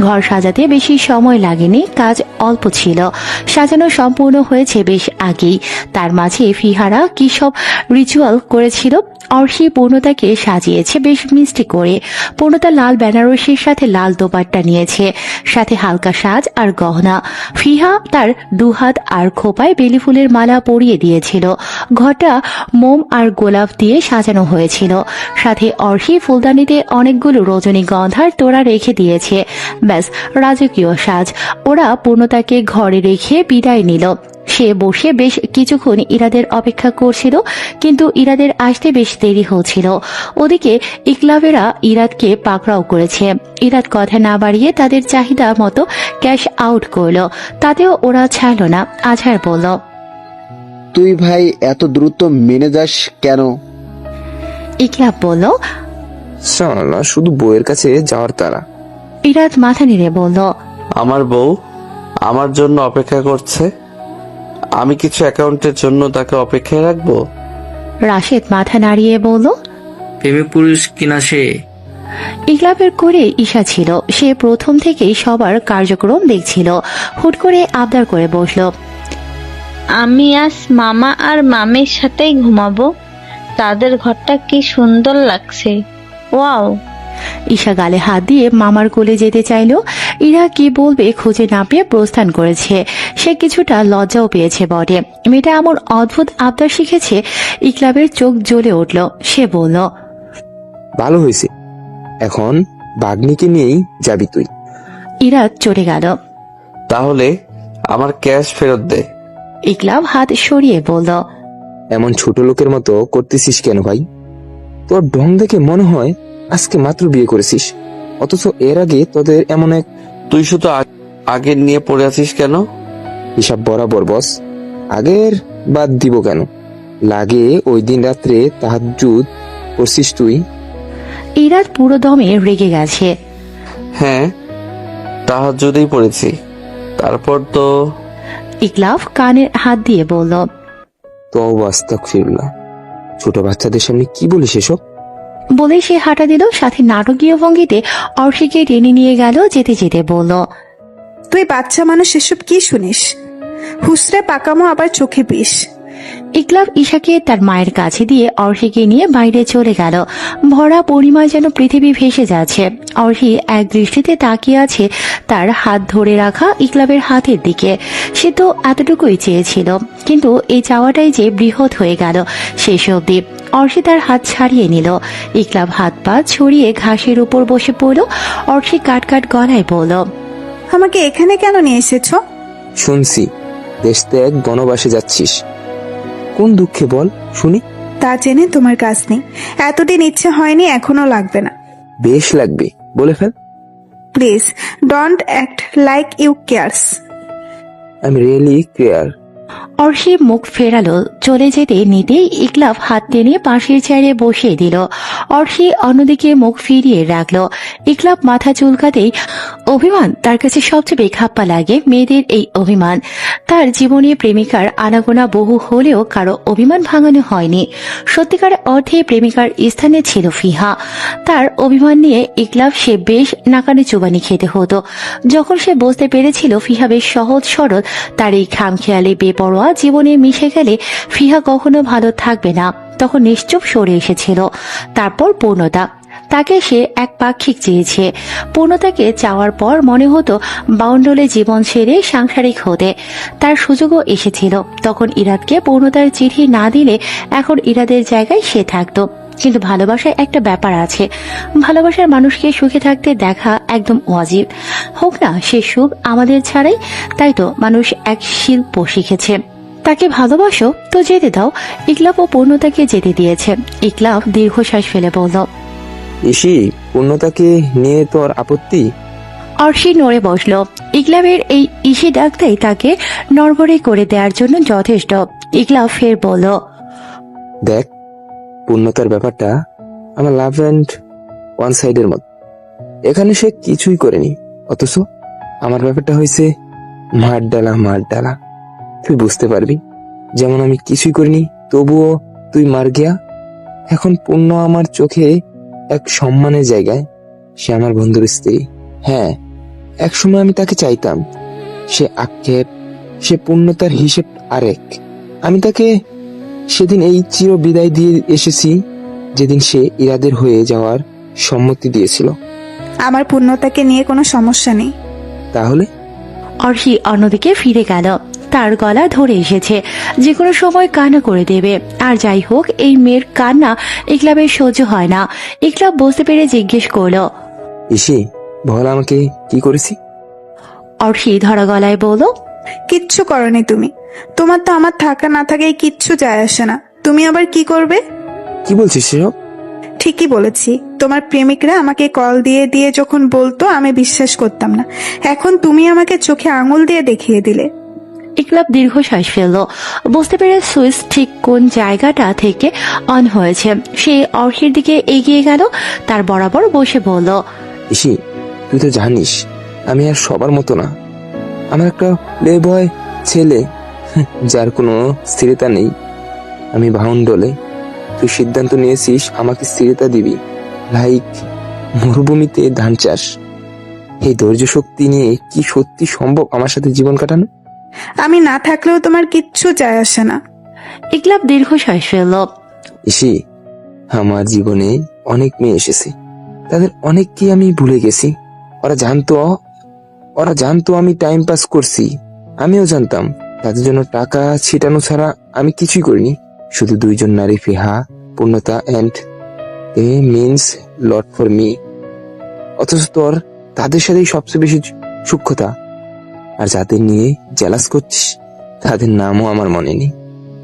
ঘর সাজাতে বেশি সময় লাগেনি, কাজ অল্প ছিল। সাজানো সম্পূর্ণ হয়েছে বেশ আগেই। তার মাঝে ফিহারা কি সব রিচুয়াল করেছিল। অর্শি পূর্ণতাকে সাজিয়েছে বেশ মিষ্টি করে। পূর্ণতা লাল বেনারসির সাথে লাল দোপাট্টা নিয়েছে, সাথে হালকা সাজ আর গহনা। ফিহা তার দুহাত আর খোপায় বেলি ফুলের মালা পরিয়ে দিয়েছিল। ঘরটা মোম আর গোলাপ দিয়ে সাজানো হয়েছিল। সাথে অর্শি ফুলদানিতে অনেকগুলো রজনীগন্ধার তোড়া রেখে দিয়েছে। ব্যাস, রাজকীয় সাজ। ওরা পূর্ণতাকে ঘরে রেখে বিদায় নিল। সে বসে বেশ কিছুক্ষণ ইরাদের অপেক্ষা করছিল, কিন্তু ইরাদের আসতে বেশ দেরি হচ্ছিল। ওদিকে ইকলাবেরা ইরাদকে পাকড়াও করেছে। ইরাদ কথা না বাড়িয়ে তাদের চাহিদা মতো ক্যাশ আউট করলো, তাতেও ওরা ছাড়ল না। আজহার বলল, তুই ভাই এত দ্রুত মেনে যাস কেন? ইকলাব বলল, শালা শুধু বউয়ের কাছে যাওয়ার তারা। ইরাদ মাথা নেড়ে বলল, আমার বউ আমার জন্য অপেক্ষা করছে, আমি কিছু অ্যাকাউন্টের জন্য তাকে অপেক্ষায় রাখবো? রাশেদ মাথা নাড়িয়ে বলল, প্রেমিক পুরুষ কিনা সে? ইকলাবের করে ঈশা ছিল, সে প্রথম থেকেই সবার কার্যক্রম দেখছিল। হুট করে আবদার করে বসল, আমি আজ মামা আর মামির সাথেই ঘুমাবো। তাদের ঘরটা কি সুন্দর লাগছে, ওয়াও। ঈশা গালে হাত দিয়ে মামার কোলে যেতে চাইল। ইরা কি বলবে খুঁজে না পেয়ে প্রস্থান করেছে। সে কিছুটা লজ্জাও পেয়েছে বটে। মেয়েটা এমন অদ্ভুত আবদার শিখেছে, ইকলাবের চোখ জ্বলে উঠল। সে বলল, ভালো হয়েছে, এখন বাগ্নিকে নিয়েই যাবি তুই। ইরা চলে গেল। তাহলে আমার ক্যাশ ফেরত দে। ইকলাব হাত সরিয়ে বলল, এমন ছোট লোকের মতো করতেছিস কেন ভাই? তোর ঢং দেখে মনে হয় আজকে মাত্র বিয়ে করেছিস, অথচ এর আগে তোদের এমন এক। তুই শুধু আগের নিয়ে পড়ে আছিস কেন? হিসাব বরাবর বস, আগের বাদ দিব কেন? লাগে ওই দিন রাত্রে তাহাজ্জুদ করছিস তুই। ইরাদ পুরো দমে রেগে গেছে। হ্যাঁ, তাহাজ্জুদেই পড়েছি, তারপর তো। ইকলাব কানের হাত দিয়ে বলল, তওবা আস্তাগফিরুল্লাহ, ছোট বাচ্চাদের সামনে কি বলিস এসব? বলে সে হাঁটা দিল। সাথে নাটকীয় ভঙ্গিতে অর্ষিকে টেনে নিয়ে গেল। যেতে যেতে বলল, তুই বাচ্চা মানুষ, এসব কি শুনিস? হুসরে পাকামো আবার চোখে বিষ। ইকলাব ঈশাকে তার মায়ের কাছে দিয়ে অর্ষিকে নিয়ে বাইরে চলে গেল। ভরা পরিমায় যেন পৃথিবী ভেসে যাচ্ছে। অর্ষি এক দৃষ্টিতে তাকিয়ে আছে তার হাত ধরে রাখা ইকলাবের হাতের দিকে। সে তো এতটুকুই চেয়েছিল, কিন্তু এই চাওয়াটাই যে বৃহৎ হয়ে গেল শেষ অবধি। অর্ষি তার হাত ছাড়িয়ে নিল। ইকলাব হাত পা ছড়িয়ে ঘাসের উপর বসে পড়ল। অর্ষি কাট কাট গলায় বলল, আমাকে এখানে কেন নিয়ে এসেছো? শুনছি দেশ ত্যাগ বনবাসে যাচ্ছিস, কোন দুঃখে বল শুনি? তা জেনে তোমার কাজ নেই। এতদিন ইচ্ছে হয়নি, এখনো লাগবে না। বেশ লাগবে, বলে ফেল। Please don't act like you cares. I am really care. Arshi মুখ ফেরালো। চলে যেতে নিতেই ইকলাব হাত টেনে পাশের চেয়ারে বসিয়ে দিল। অর্ষি অন্যদিকে মুখ ফিরিয়ে রাখলো। ইকলাব মাথা চুলকাতেই, অভিমান তার কাছে সবচেয়ে বেখাপ্পা লাগে। মেয়েদের এই অভিমান। তার জীবনে প্রেমিকার আনাগোনা বহু হলেও কারো অভিমান ভাঙানো হয়নি। সত্যিকার অর্থে প্রেমিকার স্থানে ছিল ফিহা। তার অভিমান নিয়ে ইকলাব সে বেশ নাকানি চুবানি খেতে হতো। যখন সে বুঝতে পেরেছিল ফিহা বেশ সহজ সরল, তার এই খামখেয়ালি বেপরোয়া জীবনে মিশে গেলে ফিহা কখনো ভালো থাকবে না, তখন নিশ্চুপ সরে এসেছিল। তারপর পূর্ণতা, তাকে সে এক পাক্ষিক চেয়েছে। পূর্ণতাকে চাওয়ার পর মনে হতো বাউন্ডলে জীবন ছেড়ে সাংসারিক হতে। তার সুযোগও এসেছিল। তখন ইরাদকে পূর্ণতার চিঠি না দিলে এখন ইরাদের জায়গায় সে থাকতো। কিন্তু ভালোবাসায় একটা ব্যাপার আছে, ভালোবাসার মানুষকে সুখে থাকতে দেখা একদম ওয়াজিব। হোক না সে সুখ আমাদের ছাড়াই। তাই তো মানুষ এক শিল্প শিখেছে, তাকে ভালোবাসো তো যেতে দাও। ইকলাব ও পূর্ণতাকে যেতে দিয়েছে। ইকলাব দীর্ঘশ্বাস ফেলে বলল, ইসি, পূর্ণতাকে নিয়ে তোর আপত্তি? অর্ষি নড়ে বসল। ইকলাবের এই ইসি ডাকতেই তাকে নড়বড়ে করে দেওয়ার জন্য যথেষ্ট। ইকলাব ফের বলল, দেখ, পূর্ণতার ব্যাপারটা আমার লাভ অ্যান্ড ওয়ান সাইডের মতো। এখানে সে কিছুই করেনি, অথচ আমার ব্যাপারটা হয়েছে মার ডালা। তুই বুঝতে পারবি, যেমন আমি কিছুই করিনি তবুও তুই মার গিয়া। এখন পূর্ণ আমার চোখে এক সম্মানের জায়গায়। সে আমার বন্ধুর স্ত্রী। হ্যাঁ, একসময় আমি তাকে চাইতাম, সে আক্ষেপ, সে পূর্ণতার হিসেব আরেক। আমি তাকে সেদিন এই চির বিদায় দিয়ে এসেছি যেদিন সে ইরাদের হয়ে যাওয়ার সম্মতি দিয়েছিল। আমার পূর্ণতাকে নিয়ে কোনো সমস্যা নেই। তাহলে? অর্ষি অন্যদিকে ফিরে গেল। তার গলা ধরে এসেছে, যে কোনো সময় কান্না করে দেবে। আর যাই হোক, এই মেয়ের কান্না ইকলাবের সহ্য হয় না। ইকলাব বুঝতে পেরে জিজ্ঞেস করলো, ইসি, বল আমাকে কি করেছি? অর্ষি ধরা গলায় বলল, কিচ্ছু করনি তুমি। তোমার তো আমার থাকা না থাকাই কিচ্ছু যায় আসে না। তুমি আবার কি করবে? কি বলছিস সেসব? ঠিকই বলেছি। তোমার প্রেমিকরা আমাকে কল দিয়ে দিয়ে যখন বলতো আমি বিশ্বাস করতাম না, এখন তুমি আমাকে চোখে আঙুল দিয়ে দেখিয়ে দিলে। ইকলাব দীর্ঘশ্বাস ফেলল। বুঝতে পেরে সুইচ ঠিক কোন জায়গাটা থেকে অন হয়েছে। সে অর্হির দিকে এগিয়ে গেল, তার বরাবর বসে বলল, ইসি, তুই তো জানিস আমি আর সবার মতো না। আমার একটা প্লে বয় ছেলে, যার কোনো স্থিরতা নেই। আমি ভাউন্ডলে, তুই সিদ্ধান্ত নিয়েছিস আমাকে স্থিরতা দিবি, লাইক মরুভূমিতে ধান চাষ। এই ধৈর্য শক্তি নিয়ে কি সত্যি সম্ভব আমার সাথে জীবন কাটানো? আমি না থাকলেও তোমার কিচ্ছু যায় আসে না। ইকলাব দীর্ঘশ্বাস ফেলল। ইসি, আমার জীবনে অনেক মেয়ে এসেছে, তাদের অনেককে আমি ভুলে গেছি। ওরা জানতো আমি টাইম পাস করছি, আমিও জানতাম। তাদের জন্য টাকা ছিটানো ছাড়া আমি কিছুই করিনি। শুধু দুইজন নারী, ফিহা, পূর্ণতা, and a means lot for me. অথচ তোর তাদের সাথেই সবচেয়ে বেশি সূক্ষ্মতা। আর যাদের নিয়ে জেলাস করছিস তাদের নামও আমার মনে নেই।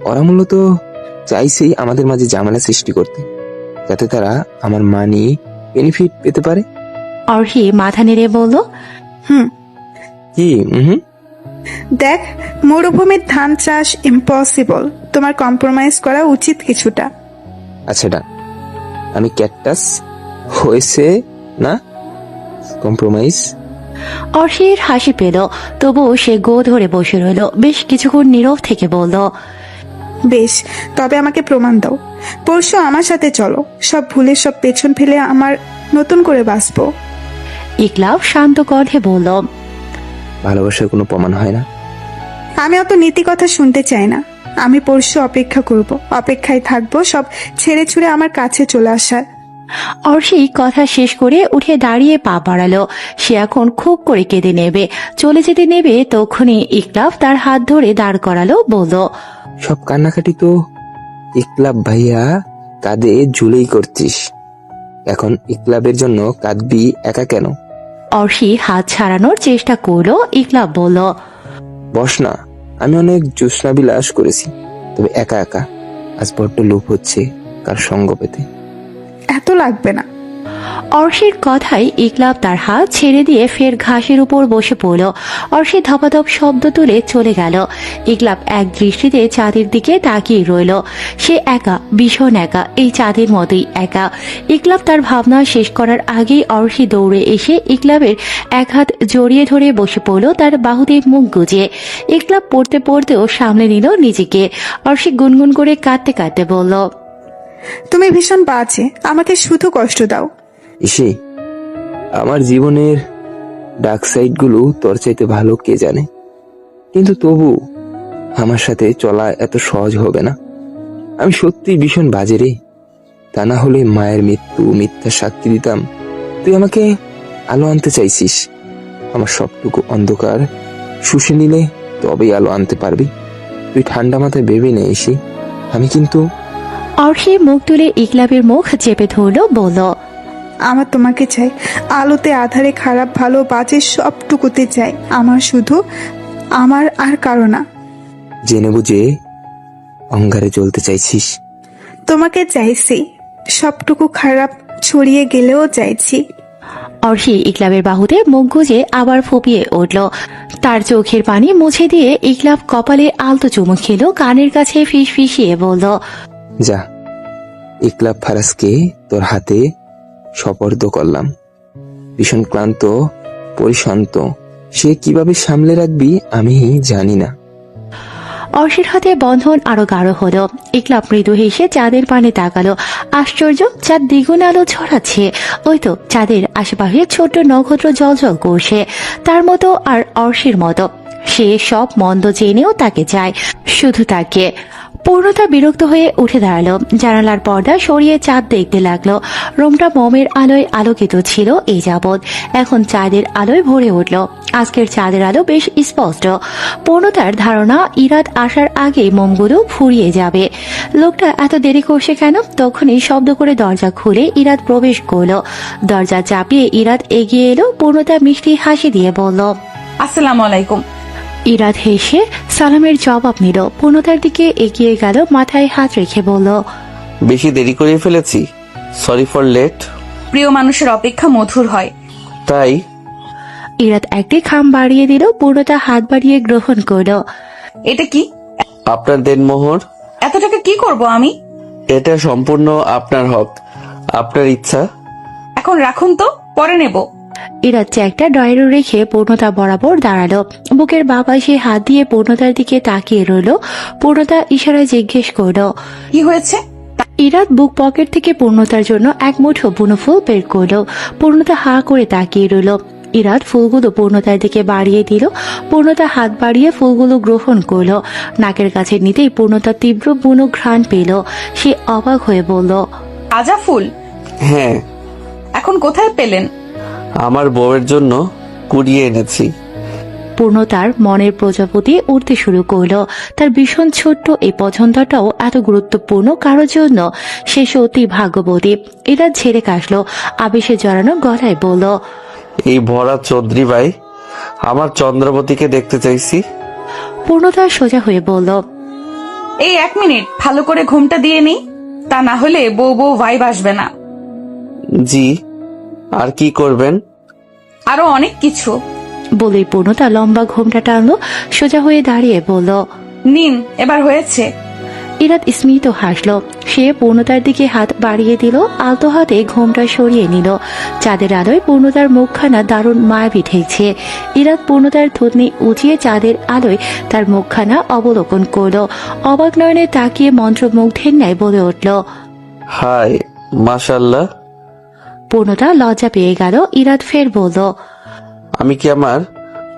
ওরা মূলত চাইছেই আমাদের মাঝে ঝামেলা সৃষ্টি করতে, যাতে তারা আমার মানি বেনিফিট পেতে পারে। অর্হি মাথা নেড়ে বলল, কি? দেখ, মরুভূমির ধান চাষ ইম্পসিবল। তোমার কম্প্রোমাইজ করা উচিত কিছুটা। আচ্ছা ডান, আমি ক্যাকটাস হয়েছে না কম্প্রোমাইজ। অর্হির হাসি পেল, তবুও সে গো ধরে বসে রইল। বেশ কিছুক্ষণ নীরব থেকে বলল, বেশ, তবে আমাকে প্রমাণ দাও। পরশু আমার সাথে চলো, সব ভুলে সব পেছন ফেলে আমার নতুন করে বাঁচবো। ইকলাব শান্ত কণ্ঠে বলল, ভালোবাসার কোনো প্রমাণ হয় না। আমি অত নীতি কথা শুনতে চাই না। আমি পরশু অপেক্ষা করব, অপেক্ষায় থাকবো সব ছেড়ে ছুড়ে আমার কাছে চলে আসার। অর্ষি কথা শেষ করে উঠে দাঁড়িয়ে পা বাড়ালো। সে এখন খুব করে কেঁদে নেবে। চলে যেতে নেবে তখনই ইকলাব তার হাত ধরে দাঁড় করালো, বলল, সব কান্নাকাটি তো ইকলাব ভাইয়া কাঁধে ঝুলেই করছিস। এখন ইকলাবের জন্য কাঁদবি একা কেন? অর্ষি হাত ছাড়ানোর চেষ্টা করলো। ইকলাব বলল, বস না, আমি অনেক জ্যোৎস্না বিলাস করেছি, তবে একা একা আজ বড্ড লোভ হচ্ছে কার সঙ্গ পেতে। এত লাগবে না। অর্ষির কথাই ইকলাব তার হাত ছেড়ে দিয়ে ফের ঘাসের উপর বসে পড়ল। অর্ষি ধপাধপ শব্দ তুলে চলে গেল। ইকলাব এক দৃষ্টিতে চাঁদের দিকে তাকিয়ে রইল। সে একা, ভীষণ একা, এই চাঁদের মতোই একা। ইকলাব তার ভাবনা শেষ করার আগেই অর্ষি দৌড়ে এসে ইকলাবের এক হাত জড়িয়ে ধরে বসে পড়ল তার বাহুতে মুখ গুজে। ইকলাব পড়তে পড়তেও সামলে নিল নিজেকে। অর্ষি গুনগুন করে কাঁদতে কাঁদতে বলল, তুমি ভীষণ বাজে, আমাকে শুধু কষ্ট দাও। ইসি, আমার জীবনের ডার্ক সাইড গুলো তোর চাইতে ভালো কে জানে, কিন্তু তবু আমার সাথে চলা এত সহজ হবে না। আমি সত্যি ভীষণ বাজে রে। তা না হলে মায়ের মৃত্যু মিথ্যা সাক্ষী দিতাম। তুই আমাকে আলো আনতে চাইছিস, আমার সবটুকু অন্ধকার শুষে নিলে তবেই আলো আনতে পারবি। তুই ঠান্ডা মাথায় ভেবে নে ইসি, আমি কিন্তু। অর্ষি মুখ তুলে ইকলাবের মুখ চেপে ধরল, বলল, আমার তোমাকে চাই। আলোতে আধারে, খারাপ ভালো বাজে সবটুকুতে চাই। আমার শুধু আমার, আর কারো না। জেনে বুঝে অঙ্গারে জ্বলতে চাইছিস? তোমাকে চাইছি, সবটুকু খারাপ ছড়িয়ে গেলেও চাইছি। অর্ষি ইকলাবের বাহুতে মুখ গুজে আবার ফুপিয়ে উঠল। তার চোখের পানি মুছে দিয়ে ইকলাব কপালে আলতো চুমু খেলো, কানের কাছে ফিস ফিসিয়ে বলল, যা, ইকলাব ফারাজকে তোর হাতে সপর্দ করলাম। ভীষণ ক্লান্ত, পরিশান্ত, সে কিভাবে সামলে রাখবি আমি জানি না। অর্ষির হাতে বন্ধন আরো গাঢ় হলো। ইকলাব মৃদু হেসে চাঁদের পানে তাকালো। আশ্চর্য, চাঁদ দ্বিগুণ আলো ছড়াচ্ছে। ওই তো চাঁদের আশেপাশে ছোট্ট নক্ষত্র জলজল করছে, তার মতো আর অর্ষির মতো। সে সব মন্দ জেনেও তাকে চায়, শুধু তাকে। পূর্ণতা বিরক্ত হয়ে উঠে দাঁড়ালো। জানালার পর্দা সরিয়ে চাঁদ দেখতে লাগলো। রুমটা মোমের আলোয় আলোকিত ছিল এই যাবৎ, এখন চাঁদের আলোয় ভরে উঠল। আজকের চাঁদের আলো বেশ স্পষ্ট। পূর্ণতার ধারণা ইরাদ আসার আগেই মোমগুলো ফুরিয়ে যাবে। লোকটা এত দেরি করছে কেন? তখনই শব্দ করে দরজা খুলে ইরাদ প্রবেশ করলো। দরজা চাপিয়ে ইরাদ এগিয়ে এলো। পূর্ণতা মিষ্টি হাসি দিয়ে বলল, আসসালামু আলাইকুম। ইরাদ হেসে সালামের জবাব নিল। পূর্ণতার দিকে এগিয়ে গেল, মাথায় হাত রেখে বলল, বেশি দেরি করে ফেলেছি, সরি ফর লেট। প্রিয় মানুষের অপেক্ষা মধুর হয়। তাই ইরাদ একটি খাম বাড়িয়ে দিল। পূর্ণতা হাত বাড়িয়ে গ্রহণ করল। এটা কি? আপনার দেনমোহর। এত টাকা কি করব আমি? এটা সম্পূর্ণ আপনার হক, আপনার ইচ্ছা। এখন রাখুন তো, পরে নেব। ইরাদ চেকটা ড্রয়ারে রেখে পূর্ণতা বরাবর দাঁড়ালো। বুকের বাঁ পাশে হাত দিয়ে পূর্ণতার দিকে তাকিয়ে রইল। পূর্ণতা ইশারায় জিজ্ঞেস করল, কি হয়েছে? ইরাদ বুক পকেট থেকে পূর্ণতার জন্য এক মুঠো বুনো ফুল বের করল। পূর্ণতা হা করে তাকিয়ে রইল। ইরাদ ফুলগুলো পূর্ণতার দিকে বাড়িয়ে দিল। পূর্ণতা হাত বাড়িয়ে ফুলগুলো গ্রহণ করল। নাকের কাছে নিতেই পূর্ণতা তীব্র বুনো ঘ্রাণ পেল। সে অবাক হয়ে বলল, তাজা ফুল? হ্যাঁ। এখন কোথায় পেলেন? আমার বউয়ের জন্য কুড়িয়ে এনেছি। পূর্ণতার মনের প্রজাপতি উঠতে শুরু করলো। তার ভীষণ ছোট্ট এই পছন্দটাও এত গুরুত্বপূর্ণ কারোর জন্য। সে সত্যি ভাগ্যবতী। এরা ঝেড়ে কাশলো, আবেশে জড়ানো গলায় বলল, এই ভরা চৌধুরী ভাই, আমার চন্দ্রবতীকে দেখতে চাইছি। পূর্ণতা সোজা হয়ে বলল, এই 1 মিনিট ভালো করে ঘুমটা দিয়ে নি, তা না হলে বউ বউ ভাইব আসবে না। জি, আর কি করবেন? আরো অনেক কিছু। বলেই পূর্ণতা লম্বা ঘোমটা টানলো। সোজা হয়ে দাঁড়িয়ে বলল, নিন, এবার হয়েছে। ইরাদ স্মিত হাসলো। সে পূর্ণতার দিকে হাত বাড়িয়ে দিল। আলতো হাতে ঘোমটা সরিয়ে নিল। চাঁদের আলোয় পূর্ণতার মুখখানা দারুণ মায়াবী ঠেকছে। ইরাদ পূর্ণতার থুতনি উঁচিয়ে চাঁদের আলোয় তার মুখখানা অবলোকন করল। অবাক নয়নে তাকিয়ে মন্ত্রমুগ্ধের ন্যায় বলে উঠল, হাই মাশাল্লাহ। পূর্ণতা লজ্জা পেয়ে গেল। ইরাদ ফের বলল, আমি কি আমার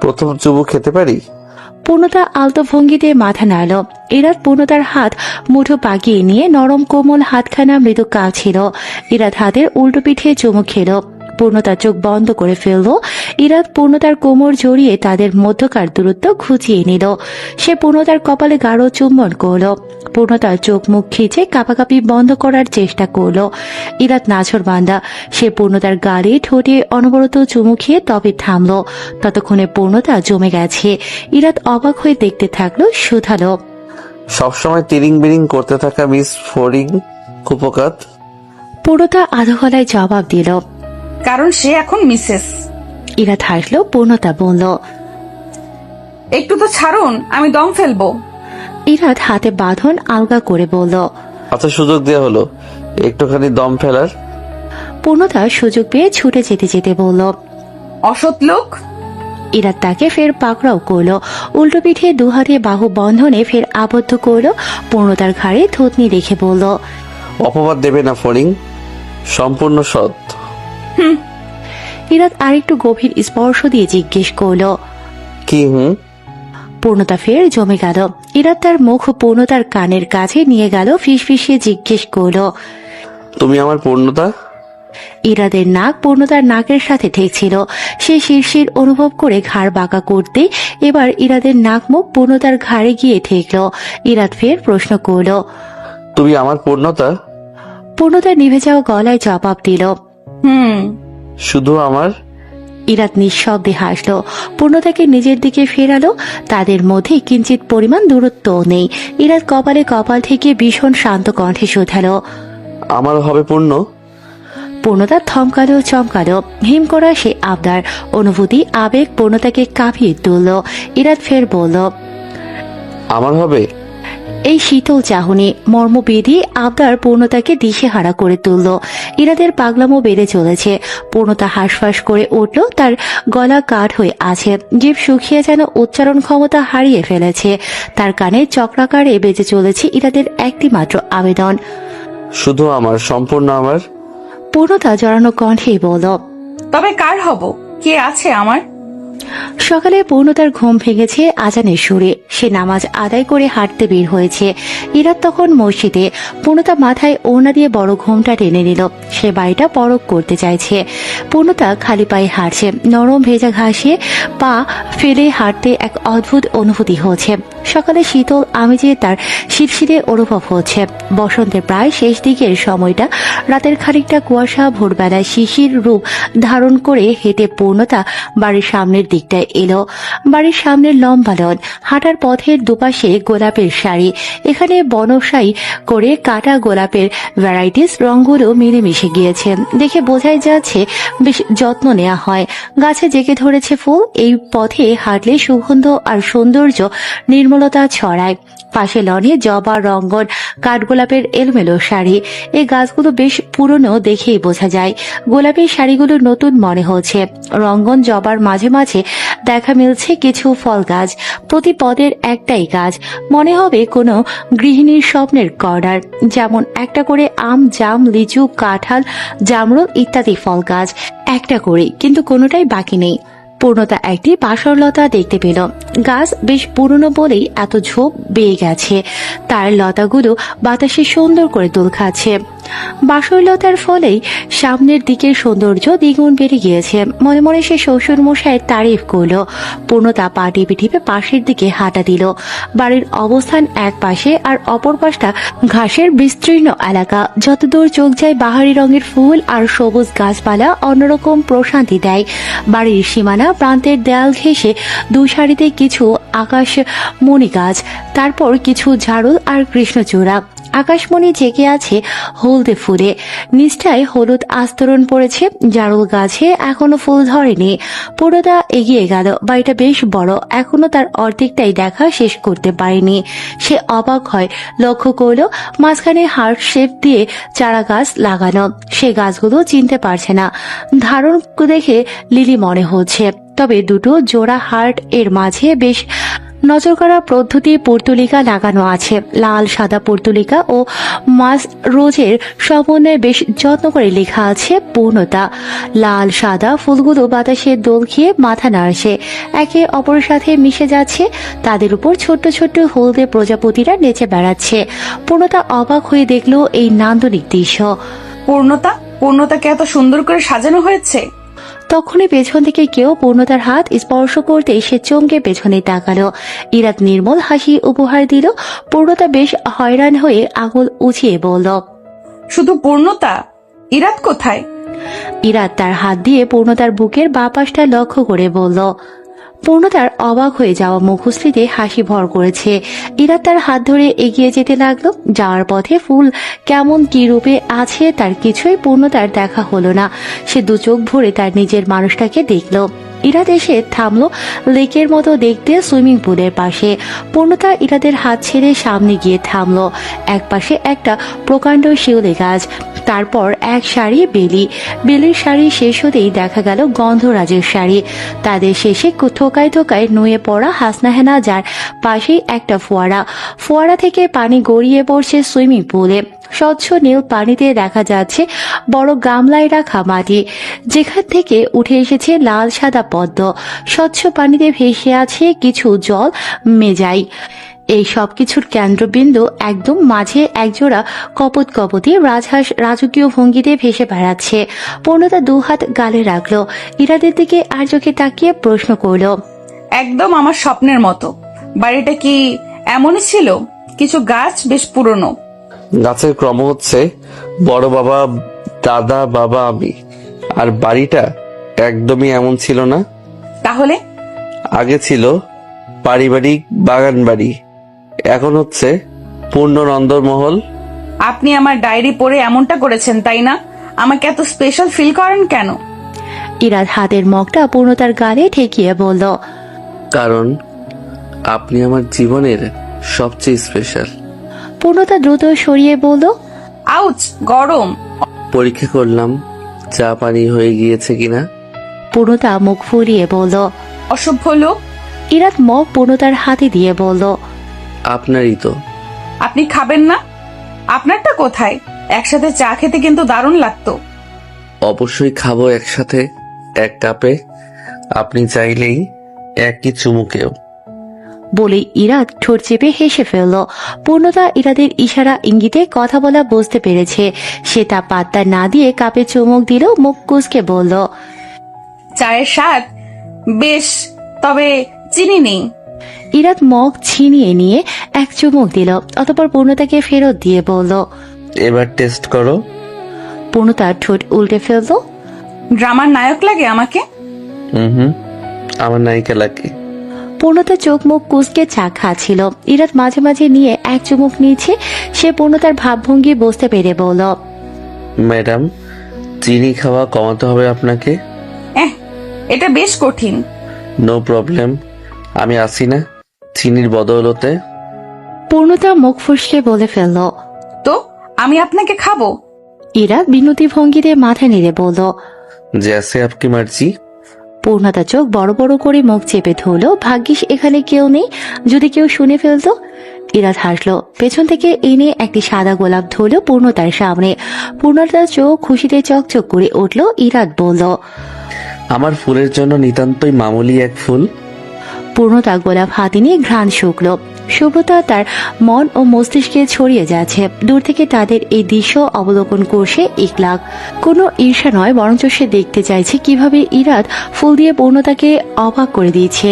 প্রথম চুমু খেতে পারি? পূর্ণতা আলতো ভঙ্গিতে মাথা নাড়ল। ইরাদ পূর্ণতার হাত মুঠো পাকিয়ে নিয়ে নরম কোমল হাতখানা মৃদু কাছিল। ইরাদ হাতের উল্টো পিঠে চুমু খেল। পূর্ণতা চোখ বন্ধ করে ফেলল। ইরাদ পূর্ণতার কোমর জড়িয়ে তাদের মধ্যকার দূরত্ব ঘুচিয়ে নিল। সে পূর্ণতার কপালে গাঢ় চুম্বন করল। পূর্ণতার চোখ মুখ খিচে কাঁপাকাঁপি বন্ধ করার চেষ্টা করল। ইরাদ নাছোড়বান্দা। সে পূর্ণতার গালে ঠোঁটে অনবরত চুমু খেয়ে তবে থামল। ততক্ষণে পূর্ণতা জমে গেছে। ইরাদ অবাক হয়ে দেখতে থাকলো, শুধালো, সবসময় তিরিং বিরিং করতে থাকা মিস ফরিং কুপকাত। পূর্ণতা আধো গলায় জবাব দিল, কারণ সে এখন মিসেস। ইরাদ হাসলো। পূর্ণতা বলল, একটু তো ছাড়ুন, আমি দম ফেলবো। ইরাদ হাতে বাঁধন আলগা করে বলল, আচ্ছা, সুযোগ দেওয়া হলো একটুখানি দম ফেলার। পূর্ণতা সুযোগ পেয়ে ছুটে যেতে যেতে বলল, অসৎ লোক। ইরাদ তাকে ফের পাকড়াও করলো। উল্টো পিঠে দুহাতে বাহু বন্ধনে ফের আবদ্ধ করলো। পূর্ণতার ঘাড়ে থুতনি রেখে বলল, অপবাদ দেবে না ফরিং, সম্পূর্ণ সৎ। ইরাদ আরেকটু গভীর স্পর্শ দিয়ে জিজ্ঞেস করলো, কি? পূর্ণতা ফের জমে গেল। ইরাদ তার মুখ পূর্ণতার কানের কাছে নিয়ে গেল। ফিসফিসিয়ে জিজ্ঞেস করলো, তুমি আমার পূর্ণতা? ইরাদের নাক পূর্ণতার নাকের সাথে ঠেকছিল। সে শিরশির অনুভব করে ঘাড় বাঁকা করতে এবার ইরাদের নাক মুখ পূর্ণতার ঘাড়ে গিয়ে ঠেকল। ইরাদ ফের প্রশ্ন করলো, তুমি আমার পূর্ণতা? পূর্ণতা নিভে যাওয়া গলায় জবাব দিল, শুধু আমার? ইরাদ নিঃশব্দে হাসলো। পূর্ণতাকে নিজের দিকে ফেরালো। তাদের মধ্যে কিঞ্চিত পরিমাণ দূরত্ব নেই। ইরাদ কপালে কপাল থেকে ভীষণ শান্ত কণ্ঠে শোধালো, আমার হবে পূর্ণ? পূর্ণতা থমকালো, চমকালো। হিম করা সে আবদার, অনুভূতি, আবেগ পূর্ণতাকে কাঁপিয়ে তুলল। ইরাদ ফের বলল, আমার হবে? এই শীতল চাহনি মর্মবেদী আবদার পূর্ণতাকে দিশেহারা করে তুলল। ইরাদের পাগলামো বেড়ে চলেছে। পূর্ণতা হাঁসফাঁস করে উঠল। তার গলা কাঠ হয়ে আছে, জিভ শুকিয়ে যেন উচ্চারণ ক্ষমতা হারিয়ে ফেলেছে। তার কানে চক্রাকারে বেজে চলেছে ইরাদের একটি মাত্র আবেদন, শুধু আমার, সম্পূর্ণ আমার। পূর্ণতা জড়ানো কণ্ঠেই বলল, তবে কার হব? কে আছে আমার? সকালে পূর্ণতার ঘুম ভেঙেছে আজানের সুরে। সে নামাজ আদায় করে হাঁটতে বের হয়েছে। ইরাদ তখন মসজিদে। পূর্ণতা মাথায় ওড়না দিয়ে বড় ঘুমটা টেনে নিল। সে বাড়িটা পরক করতে চাইছে। পূর্ণতা খালি পায়ে হাঁটছে। নরম ভেজা ঘাসে পা ফেলে হাঁটতে এক অদ্ভুত অনুভূতি হচ্ছে। সকালে শীতল আমেজে তার শিরশিরে অনুভব হচ্ছে। বসন্তের প্রায় শেষ দিকের সময়টা। রাতের খানিকটা কুয়াশা, ভোরবেলায় শিশির রূপ ধারণ করে হেঁটে পূর্ণতা বাড়ির সামনের দিকটায় এলো। বাড়ির সামনের লম্বা লন, হাঁটার পথের দুপাশে গোলাপের শাড়ি, এখানে বনসাই করে কাটা গোলাপের ভ্যারাইটিস রঙগুলো মিলেমিশে গিয়েছে। দেখে বোঝাই যাচ্ছে বেশ যত্ন নেওয়া হয়। গাছে জেগে ধরেছে ফুল, এই পথে হাঁটলে সুগন্ধ আর সৌন্দর্য নির্মলতা ছড়ায়। পাশে লনে জবা, রঙ্গন, কাঠগোলাপের এলোমেলো শাড়ি। এই গাছগুলো বেশ পুরনো দেখেই বোঝা যায়। গোলাপের শাড়িগুলো নতুন মনে হচ্ছে। রঙ্গন, জবার মাঝে মাঝে দেখা মিলছে কিছু ফল গাছ। প্রতি পদের একটাই গাছ, মনে হবে কোনো গৃহিণীর স্বপ্নের কর্নার। যেমন একটা করে আম, জাম, লিচু, কাঁঠাল, জামরুল ইত্যাদি ফল গাছ একটা করে, কিন্তু কোনোটাই বাকি নেই। পূর্ণতা একটি বাসরলতা দেখতে পেল। গাছ বেশ পুরনো বলেই এত ঝোপ বেয়ে গেছে। তার লতাগুলো বাতাসে সুন্দর করে দোল খাচ্ছে। বাসরলতার ফলেই সামনের দিকের সৌন্দর্য দ্বিগুণ বেড়ে গিয়েছে। মনে মনে সে শ্বশুর মশাইয়ের তারিফ করল। পূর্ণতা পা টিপে টিপে পাশের দিকে হাঁটা দিল। বাড়ির অবস্থান এক পাশে, আর অপর পাশটা ঘাসের বিস্তীর্ণ এলাকা। যতদূর চোখ যায় বাহারি রঙের ফুল আর সবুজ গাছপালা অন্যরকম প্রশান্তি দেয়। বাড়ির সীমানা প্রান্তের দেয়াল ঘেঁষে দু সারিতে কিছু আকাশমণি গাছ, তারপর কিছু ঝাড়ুল আর কৃষ্ণচূড়া। আকাশমণি জেগে আছে হলদে ফুলে, নিচটায় হলুদ আস্তরণ পড়েছে। জারুল গাছে এখনো ফুল ধরেনি। পুরোটা এগিয়ে গেল। বাড়িটা বেশ বড়, এখনো তার অর্ধেকটাই দেখা শেষ করতে পারেনি। সে অবাক হয়, লক্ষ্য করল মাঝখানে হার্ট শেপ দিয়ে চারা গাছ লাগানো। সে গাছগুলো চিনতে পারছে না। ধারণ দেখে লিলি মনে হচ্ছে, তবে দুটো জোড়া হার্ট এর মাঝে বেশ নজর করা পদ্ধতি পর্তুলিকা লাগানো আছে। লাল সাদা পর্তুলিকা ও মাস রোজের সমন্বয়ে বেশ যত্ন করে লেখা আছে পূর্ণতা। লাল সাদা ফুলগুলো বাতাসে দোল খেয়ে মাথা নাড়ছে, একে অপরের সাথে মিশে যাচ্ছে। তাদের উপর ছোট্ট ছোট্ট হলদে প্রজাপতিরা নেচে বেড়াচ্ছে। পূর্ণতা অবাক হয়ে দেখলো এই নান্দনিক দৃশ্য। পূর্ণতাকে এত সুন্দর করে সাজানো হয়েছে। তখনই পেছন থেকে কেউ পূর্ণতার হাত স্পর্শ করতে সে চমকে পেছনে তাকালো। ইরাত নির্মল হাসি উপহার দিল। পূর্ণতা বেশ হয়রান হয়ে আঙুল উঁচিয়ে বলল, শুধু পূর্ণতা? ইরাত কোথায়? ইরাত তার হাত দিয়ে পূর্ণতার বুকের বাঁ পাশটা লক্ষ্য করে বলল। পূর্ণতার অবাক হয়ে যাওয়া মুখশ্রীতে হাসি ভর করেছে। ইরাত তার হাত ধরে এগিয়ে যেতে লাগলো। যাওয়ার পথে ফুল কেমন কি রূপে আছে তার কিছুই পূর্ণতার দেখা হলো না। সে দু চোখ ভরে তার নিজের মানুষটাকে দেখল। ইরাত এসে থামলো লেকের মতো দেখতে সুইমিং পুলের পাশে। পূর্ণতা ইরাদের হাত ছেড়ে সামনে গিয়ে থামলো। এক পাশে একটা প্রকাণ্ড শিউলি গাছ, তারপর এক সারি বেলির শাড়ি শেষ হতেই দেখা গেল গন্ধরাজের শাড়ি। তাদের শেষে থোকায় থোকায় নুয়ে পড়া হাসনাহেনা, যার পাশেই একটা ফোয়ারা থেকে পানি গড়িয়ে পড়ছে সুইমিং পুলে। স্বচ্ছ নীল পানিতে দেখা যাচ্ছে বড় গামলায় রাখা মাটি, যেখান থেকে উঠে এসেছে লাল সাদা পদ্ম। স্বচ্ছ পানিতে ভেসে আছে কিছু জল মেজাই। এই সবকিছুর কেন্দ্রবিন্দু একদম মাঝে একজোড়া কপতি রাজহাঁস রাজকীয় ভঙ্গিতে ভেসে বেড়াচ্ছে। পূর্ণতা দু হাত গালে রাখলো। ইরাদের দিকে আর চোখে তাকিয়ে প্রশ্ন করলো, একদম আমার স্বপ্নের মতো। বাড়িটা কি এমনই ছিল? কিছু গাছ বেশ পুরনো। গাছের ক্রম হচ্ছে বড় বাবা, দাদা, বাবা, আমি। আর বাড়িটা একদমই এমন ছিল না। তাহলে? আগে ছিল পারিবারিক বাগান বাড়ি, এখন হচ্ছে পূর্ণ নন্দমহল। আপনি আমার ডায়েরি পড়ে এমনটা করেছেন, তাই না? আমাকে এত স্পেশাল ফিল করেন কেন? ইরাদ হাতের মগটা পূর্ণতার গালে ঠেকিয়ে বলল, কারণ আপনি আমার জীবনের সবচেয়ে স্পেশাল। পূর্ণতা দ্রুত সরিয়ে বলল, আউচ, গরম। পরীক্ষা করলাম চা পানি হয়ে গিয়েছে কিনা। পূর্ণতা মুখ ফুলিয়ে বলল, অসভ্য লোক। ইরাদ মগ পূর্ণতার হাতে দিয়ে বলল, আপনারই তো। আপনি খাবেন না? আপনারটা কোথায়? একসাথে চা খেতে কিন্তু দারুণ লাগতো। অবশ্যই খাবো একসাথে, এক কাপে। আপনি চাইলেই একই চুমুকেও। বলে ইরাদ ঠোঁট চেপে হেসে ফেলল। পূর্ণতা ইরাদের ইশারা ইঙ্গিতে কথা বলা বুঝতে পেরেছে। সে তা পাত্তা না দিয়ে কাপে চুমুক দিল, মুখ কুঁচকে বলল, চায়ের স্বাদ বেশ, তবে চিনি নেই। ইরাদ মগ ছিনিয়ে নিয়ে এক চুমুক দিল, অতঃপর পূর্ণতাকে ফেরত দিয়ে বলল, এবার টেস্ট করো। পূর্ণতার ঠোঁট উল্টে ফেলল। ড্রামার নায়ক লাগে আমাকে? হুম, আমার নায়িকা লাগে। পূর্ণতার চোখ মুখ কুঁচকে চা খাচ্ছিল। ইরাত মাঝে মাঝে নিয়ে এক চুমুক নিচ্ছে। সে পূর্ণতার ভাবভঙ্গি বুঝতে পেরে বলল, ম্যাডাম, চিনি খাওয়া কমাতে হবে আপনাকে। এটা বেশ কঠিন। নো প্রবলেম, আমি আসি না চিনির বদৌলতে। পূর্ণতা মুখ ফুসকে বলে ফেলল, তো আমি আপনাকে খাবো? ইরাত বিনতি ভঙ্গিতে মাথা নেড়ে বলল, জैसे आपकी मर्जी। পূর্ণতা চোখ বড় বড় করে মুখ চেপে ধরল। ভাগ্যিস এখানে কেউ নেই, যদি কেউ শুনে ফেলতো। ইরাত হাসলো। পেছন থেকে এনে একটি সাদা গোলাপ ধরল পূর্ণতার সামনে। পূর্ণতার চোখ খুশিতে চকচক করে উঠল। ইরাত বলল, আমার ফুলের জন্য নিতান্তই মামুলি এক ফুল। পূর্ণতা গোলাপ হাতে নিয়ে ঘ্রাণ শুকল। শুভ্রতা তার মন ও মস্তিষ্কে ছড়িয়ে যাচ্ছে। দূর থেকে তাদের এই দৃশ্য অবলোকন করছে ইকলাক। কোনো ঈর্ষা নয়, বরঞ্চ সে দেখতে চাইছে কিভাবে ইরাত ফুল দিয়ে পূর্ণতাকে অবাক করে দিয়েছে।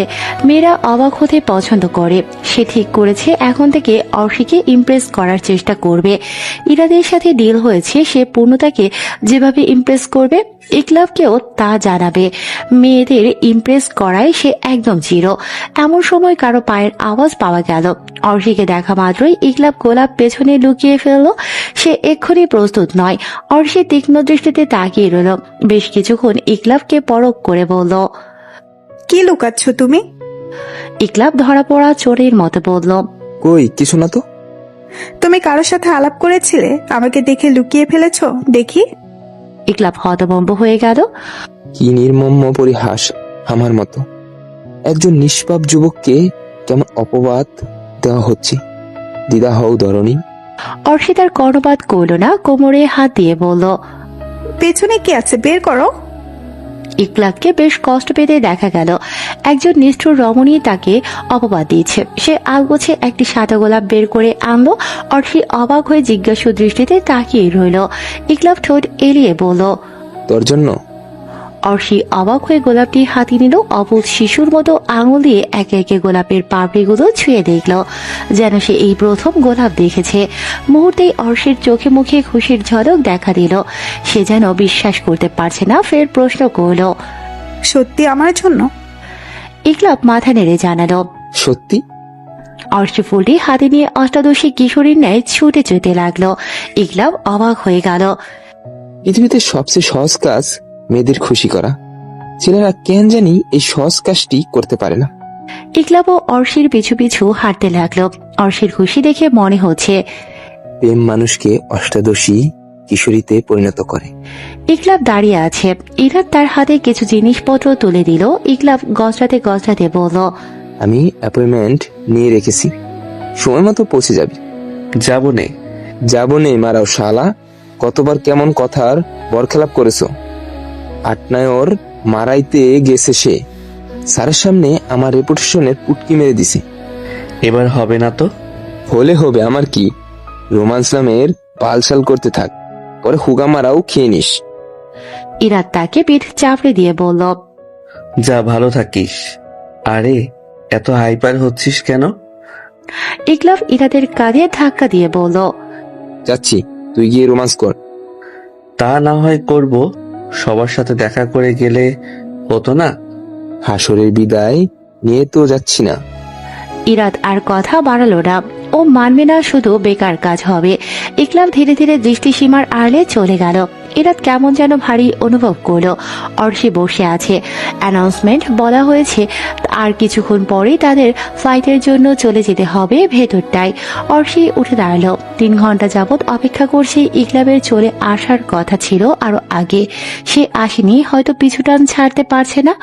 মেয়েরা অবাক হতে পছন্দ করে। সে ঠিক করেছে এখন থেকে অর্শিকে ইমপ্রেস করার চেষ্টা করবে। ইরাদের সাথে ডিল হয়েছে, সে পূর্ণতাকে যেভাবে ইমপ্রেস করবে ইকলাবকেও তা জানাবে। মেয়েদের ইমপ্রেস করায় সে একদম জিরো। এমন সময় কারো পায়ের আওয়াজ পাওয়া গেল। অর্শিকে দেখা মাত্রই ইকলাব গোলাপ পেছনে লুকিয়ে ফেলল। সে এক্ষুনি প্রস্তুত নয়। অর্শি তীক্ষ্ণ দৃষ্টিতে তাকিয়ে রইল। বেশ কিছুক্ষণ ইকলাবকে পরখ করে বলল, কি লুকাচ্ছ তুমি? ইকলাব ধরা পড়া চোরের মতো বলল, কই কিছু না তো। তুমি কারোর সাথে আলাপ করেছিলে, আমাকে দেখে লুকিয়ে ফেলেছো? দেখি। ইকলাব হতভম্ব হয়ে গেল। কি নির্মম পরিহাস আমার মতো একজন নিষ্পাপ যুবককে কেমন অপবাদ দেওয়া হচ্ছে। দিদা হও ধরণী। অর্শি তার কর্ণপাত করল না, কোমরে হাত দিয়ে বলল, পেছনে কি আছে, বের করো। ইকলাবকে বেশ কষ্ট পেতে দেখা গেল। একজন নিষ্ঠুর রমণী তাকে অপবাদ দিয়েছে। সে আলগোছে একটি সাদা গোলাপ বের করে আনলো। অর্শি অবাক হয়ে জিজ্ঞাসু দৃষ্টিতে তাকিয়ে রইল। ইকলাব ঠোঁট এড়িয়ে বলল, তোর জন্য। অর্শি অবাক হয়ে গোলাপটি হাতে নিল। অবুধ শিশুর মতো আঙুল দিয়ে একে একে গোলাপের পাপড়িগুলো ছুঁয়ে দেখল, যেন সে এই প্রথম গোলাপ দেখেছে। মুহূর্তেই অর্শির চোখে মুখে খুশির ঝলক দেখা দিল। সে যেন বিশ্বাস করতে পারছে না, ফের প্রশ্ন করল, সত্যি আমার জন্য? ইকলাব মাথা নেড়ে জানালো, সত্যি। অর্শি ফুলটি হাতে নিয়ে অষ্টাদশী কিশোরীর ন্যায় ছুটে যেতে লাগলো। ইকলাব অবাক হয়ে গেল। পৃথিবীতে সবচেয়ে সহজ কাজ মেয়েদের খুশি করা। ছেলেরা কেন জানি এই সহজ কাজটি করতে পারে না। ইকলাব ও অর্শির পিছু পিছু হাঁটতে লাগলো। অর্শির খুশি দেখে মনে হচ্ছে প্রেম মানুষকে অষ্টাদশী কিশোরীতে পরিণত করে। ইকলাব দাঁড়িয়ে আছে। ইরাত তার হাতে কিছু জিনিসপত্র তুলে দিল। ইকলাব গজরাতে গজরাতে বলল, আমি অ্যাপয়েন্টমেন্ট নিয়ে রেখেছি, সময় মতো পৌঁছে যাবি। যাবো নে মারাও শালা। কতবার কেমন কথার বরখেলাপ করেছো। আটনায়র মারাইতে গেছে সে, স্যারের সামনে আমার রেপুটেশনের পুটকি মেরে দিছে। এবার হবে না তো? হলে হবে, আমার কি। রোমান্স নামের পালসাল করতে থাক, পরে হুগা মারাও খেয়ে নিস। ইরাত তাকে পিঠ চাপড়ে দিয়ে বলল, যা ভালো থাকিস। আরে এত হাইপার হচ্ছিস কেন? ইকলাব ইরাতের কাঁধে ধাক্কা দিয়ে বলল, যাচ্ছি, তুই গিয়ে রোমান্স কর। তা না হয় করব, সবার সাথে দেখা করে গেলে হতো না? হাসরের বিদায় নিয়ে তো যাচ্ছি না। ইরাত আর কথা বাড়ালো না। ও মানবে না, শুধু বেকার কাজ হবে। ইকলাব ধীরে ধীরে দৃষ্টিসীমার আড়ালে চলে গেল। ইরাত কেমন যেন ভারী অনুভব করলো। অর্শি বসে আছে। অ্যানাউন্সমেন্ট বলা হয়েছে আর কিছুক্ষণ পরেই তাদের ফ্লাইটের জন্য চলে যেতে হবে ভেতরটায়। অর্শি উঠে দাঁড়ালো। 3 ঘন্টা যাবৎ অপেক্ষা করছে। ইকলাবের চলে আসার কথা ছিল আরো আগে, সে আসেনি, হয়তো পিছুটান ছাড়তে পারছে না।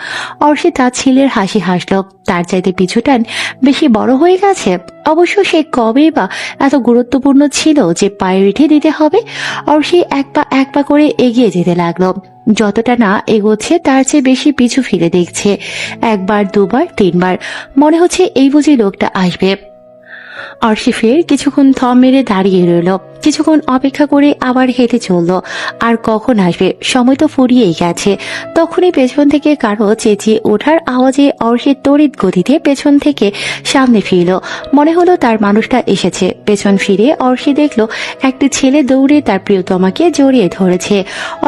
অর্শি তার ছেলের হাসি হাসলো। তার চাইতে পিছুটান বেশি বড় হয়ে গেছে। অবশ্য সে কবে বা এত গুরুত্বপূর্ণ ছিল যে প্রায়োরিটি দিতে হবে। অর্শি এক পা করে এগিয়ে যেতে লাগলো। যতটা না এগোচ্ছে তার চেয়ে বেশি পিছু ফিরে দেখছে। 1 বার 2 বার 3 বার, মনে হচ্ছে এই বুঝি লোকটা আসবে। অর্শি ফের কিছুক্ষণ থম মেরে দাঁড়িয়ে রইল। কিছুক্ষণ অপেক্ষা করে আবার হেঁটে চলল। আর কখন আসবে, সময় তো ফুরিয়েই গেছে। তখনই পেছন থেকে কারো চেঁচিয়ে ওঠার আওয়াজে অর্ষি তড়িৎ গতিতে পেছন থেকে সামনে ফিরল। মনে হলো তার মানুষটা এসেছে। পেছন ফিরে অর্ষি দেখলো একটি ছেলে দৌড়ে তার প্রিয়তমাকে জড়িয়ে ধরেছে।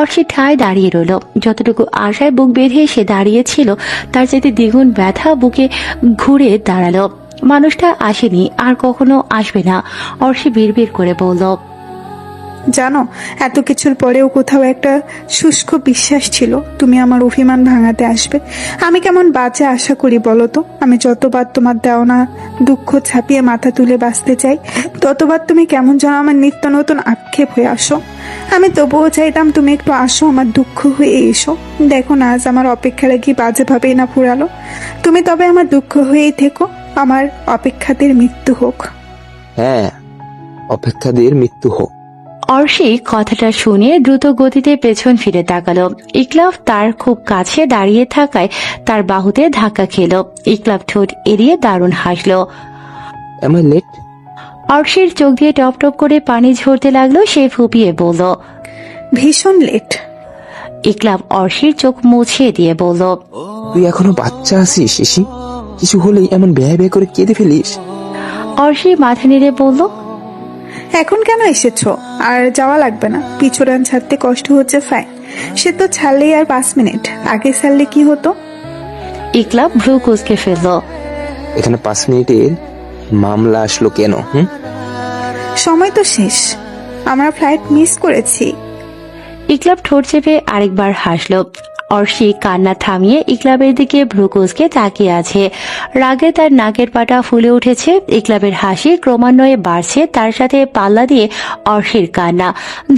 অর্ষি ঠায় দাঁড়িয়ে রইল। যতটুকু আশায় বুক বেঁধে সে দাঁড়িয়েছিল তার চাইতে দ্বিগুণ ব্যথা বুকে ঘুরে দাঁড়ালো। মানুষটা আসেনি, আর কখনো আসবে না। অর্ষি বিড়বিড় করে বলল, জানো, এত কিছুর পরেও কোথাও একটা শুষ্ক বিশ্বাস ছিল তুমি আমার অভিমান ভাঙাতে আসবে। আমি কেমন বাজে আশা করি বলো তো। আমি যতবার তোমার দেও না দুঃখ ছাপিয়ে মাথা তুলে বাঁচতে চাই, ততবার তুমি কেমন যেন আমার নিত্য নতুন আক্ষেপ হয়ে আসো। আমি তবুও চাইতাম তুমি একটু আসো, আমার দুঃখ হয়ে এসো। দেখো না, আজ আমার অপেক্ষাটা কি বাজেভাবেই না ফুরালো। তুমি তবে আমার দুঃখ হয়েই থেকো, আমার অপেক্ষাদের মৃত্যু হোক। হ্যাঁ, অপেক্ষাদের মৃত্যু হোক। অর্ষি কথাটা শুনে দ্রুত গতিতে পেছন ফিরে তাকালো। ইকলাব তার খুব কাছে দাঁড়িয়ে থাকায় তার বাহুতে ধাক্কা খেল। ইকলাব ঠোঁট এড়িয়ে দারুণ হাসলো। Am I late? অর্ষির চোখ দিয়ে টপ টপ করে পানি ঝরতে লাগলো। সে ফুপিয়ে বলল, ভীষণ লেট। ইকলাব অর্ষির চোখ মুছিয়ে দিয়ে বলল, তুই এখনো বাচ্চা আছিস শিশি, কিছু হলেই এমন ব্যয় ব্যয় করে কেঁদে ফেলিস। অর্ষি মাথা নেড়ে বলল, এখন কেন এসেছো? আর যাওয়া লাগবে না। পিছুরান ছাড়তে কষ্ট হচ্ছে ফাইন, সে তো ছাড়লেই আর 5 মিনিট, আগে ছাড়লে কি হতো? ইকলাব ভ্রু কুঁচকে ফেলল। এখানে 5 মিনিটের মামলা আসলো কেন? সময় তো শেষ, আমরা ফ্লাইট মিস করেছি। ইকলাব ঠোঁট চেপে আরেকবার হাসল। অর্ষি কান্না থামিয়ে ইকলাবের দিকে ভ্রু কুঁচকে তাকিয়ে আছে। রাগে তার নাকের পাটা ফুলে উঠেছে। ইকলাবের হাসি ক্রমান্বয়ে বাড়ছে, তার সাথে পাল্লা দিয়ে অর্ষির কান্না।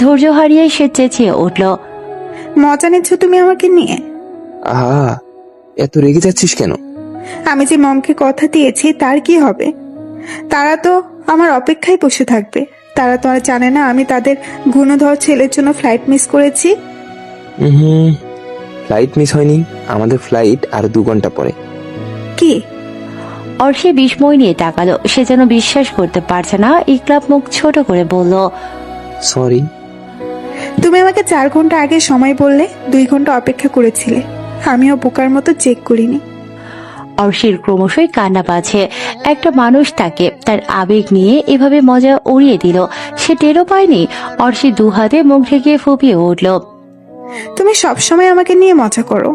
ধৈর্য হারিয়ে সে চেঁচিয়ে উঠল, মজা নিচ্ছ তুমি আমাকে নিয়ে? আহা, এত রেগে যাচ্ছিস কেন? আমি যে মমকে কথা দিয়েছি তার কি হবে? তারা তো আমার অপেক্ষায় বসে থাকবে। তারা তো আর জানে না আমি তাদের গুণধর ছেলের জন্য ফ্লাইট মিস করেছি। ফ্লাইট মিস হয়নি, আমাদের ফ্লাইট আর 2 ঘন্টা পরে। কি? অর্ষি বিস্ময় নিয়ে তাকালো। সে যেন বিশ্বাস করতে পারছে না। ইকলাব মুখ ছোট করে বলল, সরি। তুমি আমাকে 4 ঘন্টা আগে সময় বললে, 2 ঘন্টা অপেক্ষা করেছিলে। আমিও বোকার মতো চেক করিনি। অর্ষির ক্রমশই কান্না পাচ্ছে। একটা মানুষ তাকে তার আবেগ নিয়ে এভাবে মজা উড়িয়ে দিল, সে টেরও পায়নি। অর্ষি 2 হাতে মুখ ঢেকে ফুপিয়ে উঠল, তুমি সবসময় আমাকে নিয়ে মজা করো।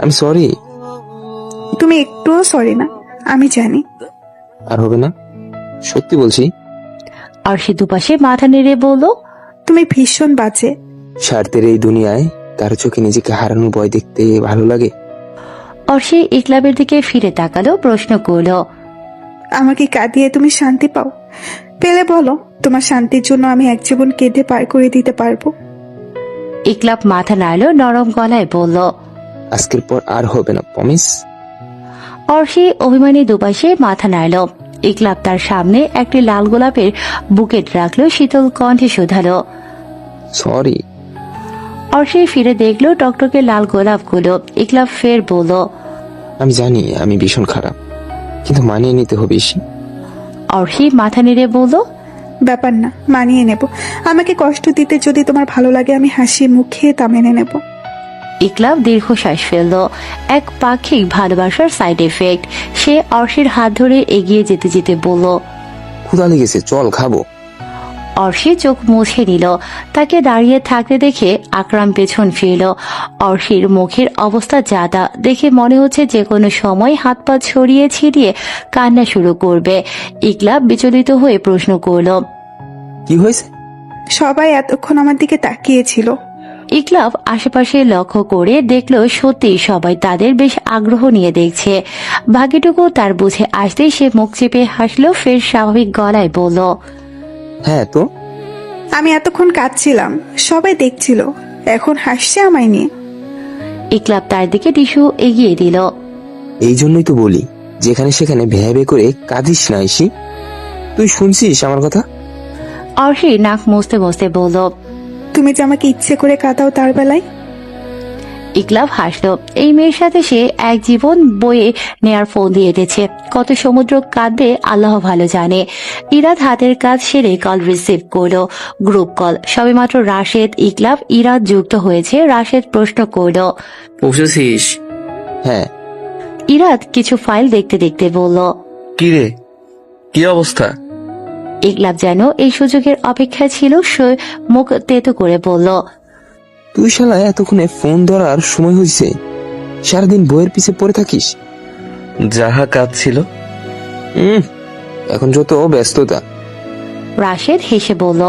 আমি সরি। তুমি একটুও সরি না, আমি জানি। আর হবে না, সত্যি বলছি। অর্ষি দুপাশে মাথা নেড়ে বলল, তুমি ভীষণ বাজে। স্বার্থের এই দুনিয়ায় কারো চোখে নিজেকে হারানোর ভয় দেখতে ভালো লাগে? অর্ষি ইকলাবের দিকে ফিরে তাকালো, প্রশ্ন করল, আমাকে কাঁদিয়ে তুমি শান্তি পাও? পেলে বলো, তোমার শান্তির জন্য আমি এক জীবন কেঁদে পার করে দিতে পারবো। ইকলাব মাথা নাড়ল, নরম গলায় বলল, আজকের পর আর হবে না, প্রমিস? অর্ষি অভিমানী দুপাশে মাথা নাড়ল। ইকলাব তার সামনে একটি লাল গোলাপের বুকেট রাখলো, শীতল কণ্ঠে শুধালো, সরি। অর্ষি ফিরে দেখলো টকটকে লাল গোলাপগুলো। ইকলাব ফের বলল, আমি জানি আমি ভীষণ খারাপ, কিন্তু মানিয়ে নিতে হবে ইসি। অর্ষি মাথা নেড়ে বলল, ব্যাপার না, মানিয়ে নেব। আমাকে কষ্ট দিতে যদি তোমার ভালো লাগে, আমি হাসি মুখে তা মেনে নেব। ইকলাব দীর্ঘশ্বাস ফেলল। এক পাক্ষিক ভালোবাসার সাইড এফেক্ট। সে অর্ষির হাত ধরে এগিয়ে যেতে যেতে বলল, ক্ষুধা লেগেছে, চল খাবো। অর্ষি চোখ মুছে নিল। তাকে দাঁড়িয়ে থাকতে দেখে আকরাম পেছন ফিরল। অর্ষির মুখের অবস্থা যাতা দেখে মনে হচ্ছে যে কোনো সময় হাত পা ছড়িয়ে ছিটিয়ে কান্না শুরু করবে। ইকলাব বিচলিত হয়ে প্রশ্ন করল, কি হয়েছে? সবাই এতক্ষণ আমার দিকে তাকিয়েছিল। ইকলাব আশেপাশে লক্ষ্য করে দেখলো সত্যি সবাই তাদের বেশ আগ্রহ নিয়ে দেখছে। বাকিটুকু তার বুঝে আসতেই সে মুখ চেপে হাসলো, ফের স্বাভাবিক গলায় বলল, হ্যাঁ তো? আমি এতক্ষণ কাঁদছিলাম, সবাই দেখছিল, এখন হাসছে আমায় নিয়ে। ইকলাব তার দিকে টিস্যু এগিয়ে দিল। এই জন্যই তো বলি, যেখানে সেখানে ভেবে করে কাঁদিস না ইসি। তুই শুনছিস আমার কথা? অর্ষি নাক মুছতে মুছতে বলল, তুমি যে আমাকে ইচ্ছে করে কাঁদাও তার বেলায়। ইকলাব হাসলো। এই মেয়ের সাথে সে এক জীবন বয়ে নেয়ার ফোন দিয়ে দিয়েছে। কত সমুদ্র কাঁদবে আল্লাহ ভালো জানে। ইরাদ হাতের কাজ সেরে কল রিসিভ করলো। Group call. সবেমাত্র রাশেদ, ইকলাব, ইরাদ যুক্ত হয়েছে। রাশেদ প্রশ্ন করলো, পৌঁছেছিস? হ্যাঁ। ইরাদ কিছু ফাইল দেখতে দেখতে বলল, কি রে, কি অবস্থা? ইকলাব যেন এই সুযোগের অপেক্ষায় ছিল। সে মুখ তেতো করে বলল, তুই শালা এতক্ষণে ফোন ধরার সময় হয়েছে? সারাদিন বইয়ের পিছে পড়ে থাকিস। যাহা কাজ ছিল। এখন যত ব্যস্ততা। রাশেদ হেসে বলল,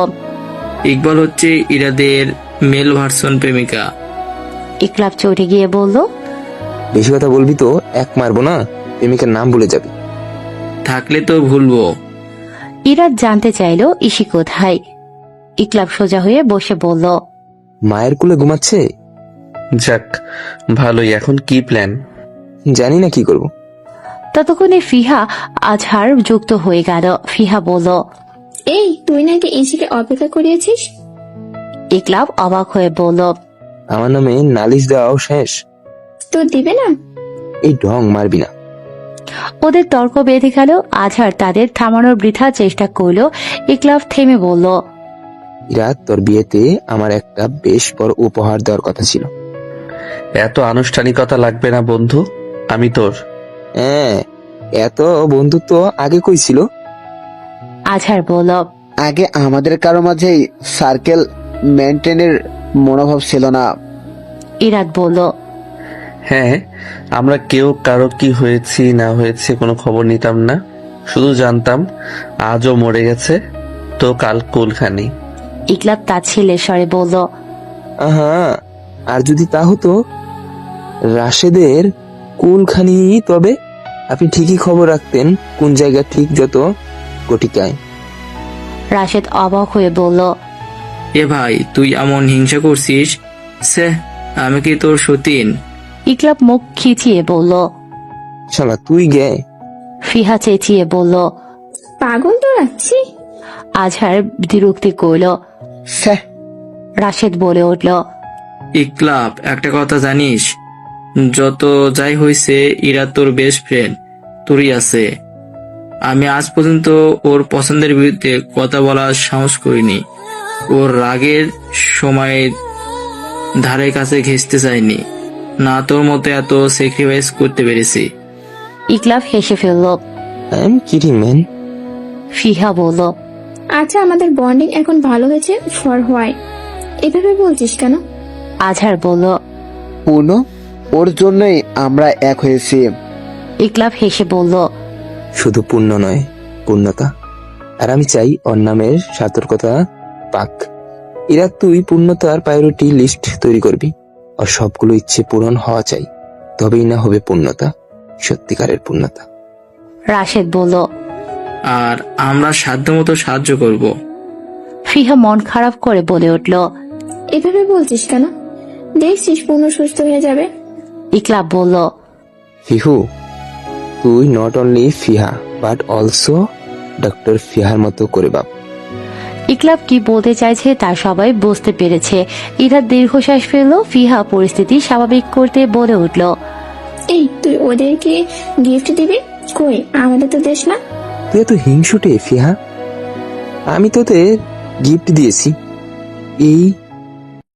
ইকবাল হচ্ছে ইরাদের মেল ভার্সন প্রেমিকা। ইকলাব চটে গিয়ে বলল, বেশি কথা বলবি তো এক মারবো না, প্রেমিকার নাম ভুলে যাবি। থাকলে তো ভুলবো। ইরাদ জানতে চাইল ইসি কোথায়। ইকলাব সোজা হয়ে বসে বলল, মায়ের কোলে ঘুমাচ্ছে। যাক ভালোই। এখন কি প্ল্যান? জানি না কি করব। ততক্ষণে ফিহা আজহার যুক্ত হয়ে গেল। ফিহা বলল, এই তুই নাকি ইসিকে অপেক্ষা করিয়েছিস? ইকলাব অবাক হয়ে বলল, আমার নামে নালিশ দেওয়াও শেষ? তো দিবে না? এই ঢং মারবি না। ওদের তর্ক বেঁধে গেল। আজহার তাদের থামানোর বৃথা চেষ্টা করলো। ইকলাব থেমে বলল, ইরাদ, তোর বিয়েতে আমার একটা বেশ বড় উপহার দেওয়ার কথা ছিল। এত আনুষ্ঠানিকতা লাগবে না বন্ধু, আমি তোর। হ্যাঁ, এত বন্ধুত্ব আগে কই ছিল? আজহার বলল, আগে আমাদের কারো মাঝেই সার্কেল মেনটেনের মনোভাব ছিল না। ইরাদ বলল, হ্যাঁ, আমরা কেউ কারো কি হয়েছি না হয়েছে কোনো খবর নিতাম না। শুধু জানতাম আজও মরে গেছে, তো কাল কুলখানি। ইকলাব তাচ্ছিল্যের স্বরে বলল, আহা, আর যদি তা হতো রাশেদের কুলখানি, তবে আপনি ঠিকই খবর রাখতেন কোন জায়গা ঠিক যত গটিকায়। রাশেদ অবাক হয়ে বলল, এ ভাই, তুই এমন হিংসা করছিস? সে আমি কি তোর সতীন? ইকলাব মুখ খিচিয়ে বলল, শালা তুই গে। ফিহা চেঁচিয়ে বলল, পাগল তো রাখছি। আজহার বিরক্তি করল। রাশেদ বলে উঠল, ইকলাব, একটা কথা জানিস? যত যাই হয়েছে, ইরা তোর বেস্ট ফ্রেন্ড, তোরই আছে। আমি আজ পর্যন্ত ওর পছন্দের বিরুদ্ধে কথা বলার সাহস করিনি। ওর রাগের সময় ধারে কাছে ঘেঁষতে চাইনি। না তোর মতো এত স্যাক্রিফাইস করতে পেরেছি। ইকলাব হেসে ফেলল। I am kidding man. ফিহা বলল, আচ্ছা, আমাদের বন্ডিং এখন ভালো হয়েছে ফর হোয়াই? এভাবে বলছিস কেন? আজহার বলল, পূর্ণ, ওর জন্যই আমরা এক হয়েছি। ইকলাব হেসে বলল, শুধু পূর্ণ নয়, পূর্ণতা। আর আমি চাই ওর নামের সতর্কতা পাক। এরা তুই পূর্ণতার প্রায়োরিটি লিস্ট তৈরি করবি। আর সবগুলো ইচ্ছে পূরণ হওয়া চাই, তবেই না হবে পূর্ণতা, সত্যিকারের পূর্ণতা। রাশেদ বলল, আর আমরা সাধ্যমতো সাহায্য করব। ফিহা মন খারাপ করে বলে উঠল, এভাবে বলছিস কেন? দেখছিস পূর্ণ সুস্থ হয়ে যাবে। ইকলাব বলল, ফিহু, তুই নট অনলি ফিহা বাট অলসো ডক্টর ফিহার মতো করে বাপ। ইকলাব কি বলতে চাইছে তা সবাই বুঝতে পেরেছে। ইরাদ দীর্ঘশ্বাস ফেলল। ফিহা পরিস্থিতি স্বাভাবিক করতে বলে উঠল, এই তুই ওদেরকে গিফট দিবি? কই, আমাদের তো দেশ না। তুই এত হিংসুটে ফিহা। আমি তোদের গিফট দিয়েছি, এই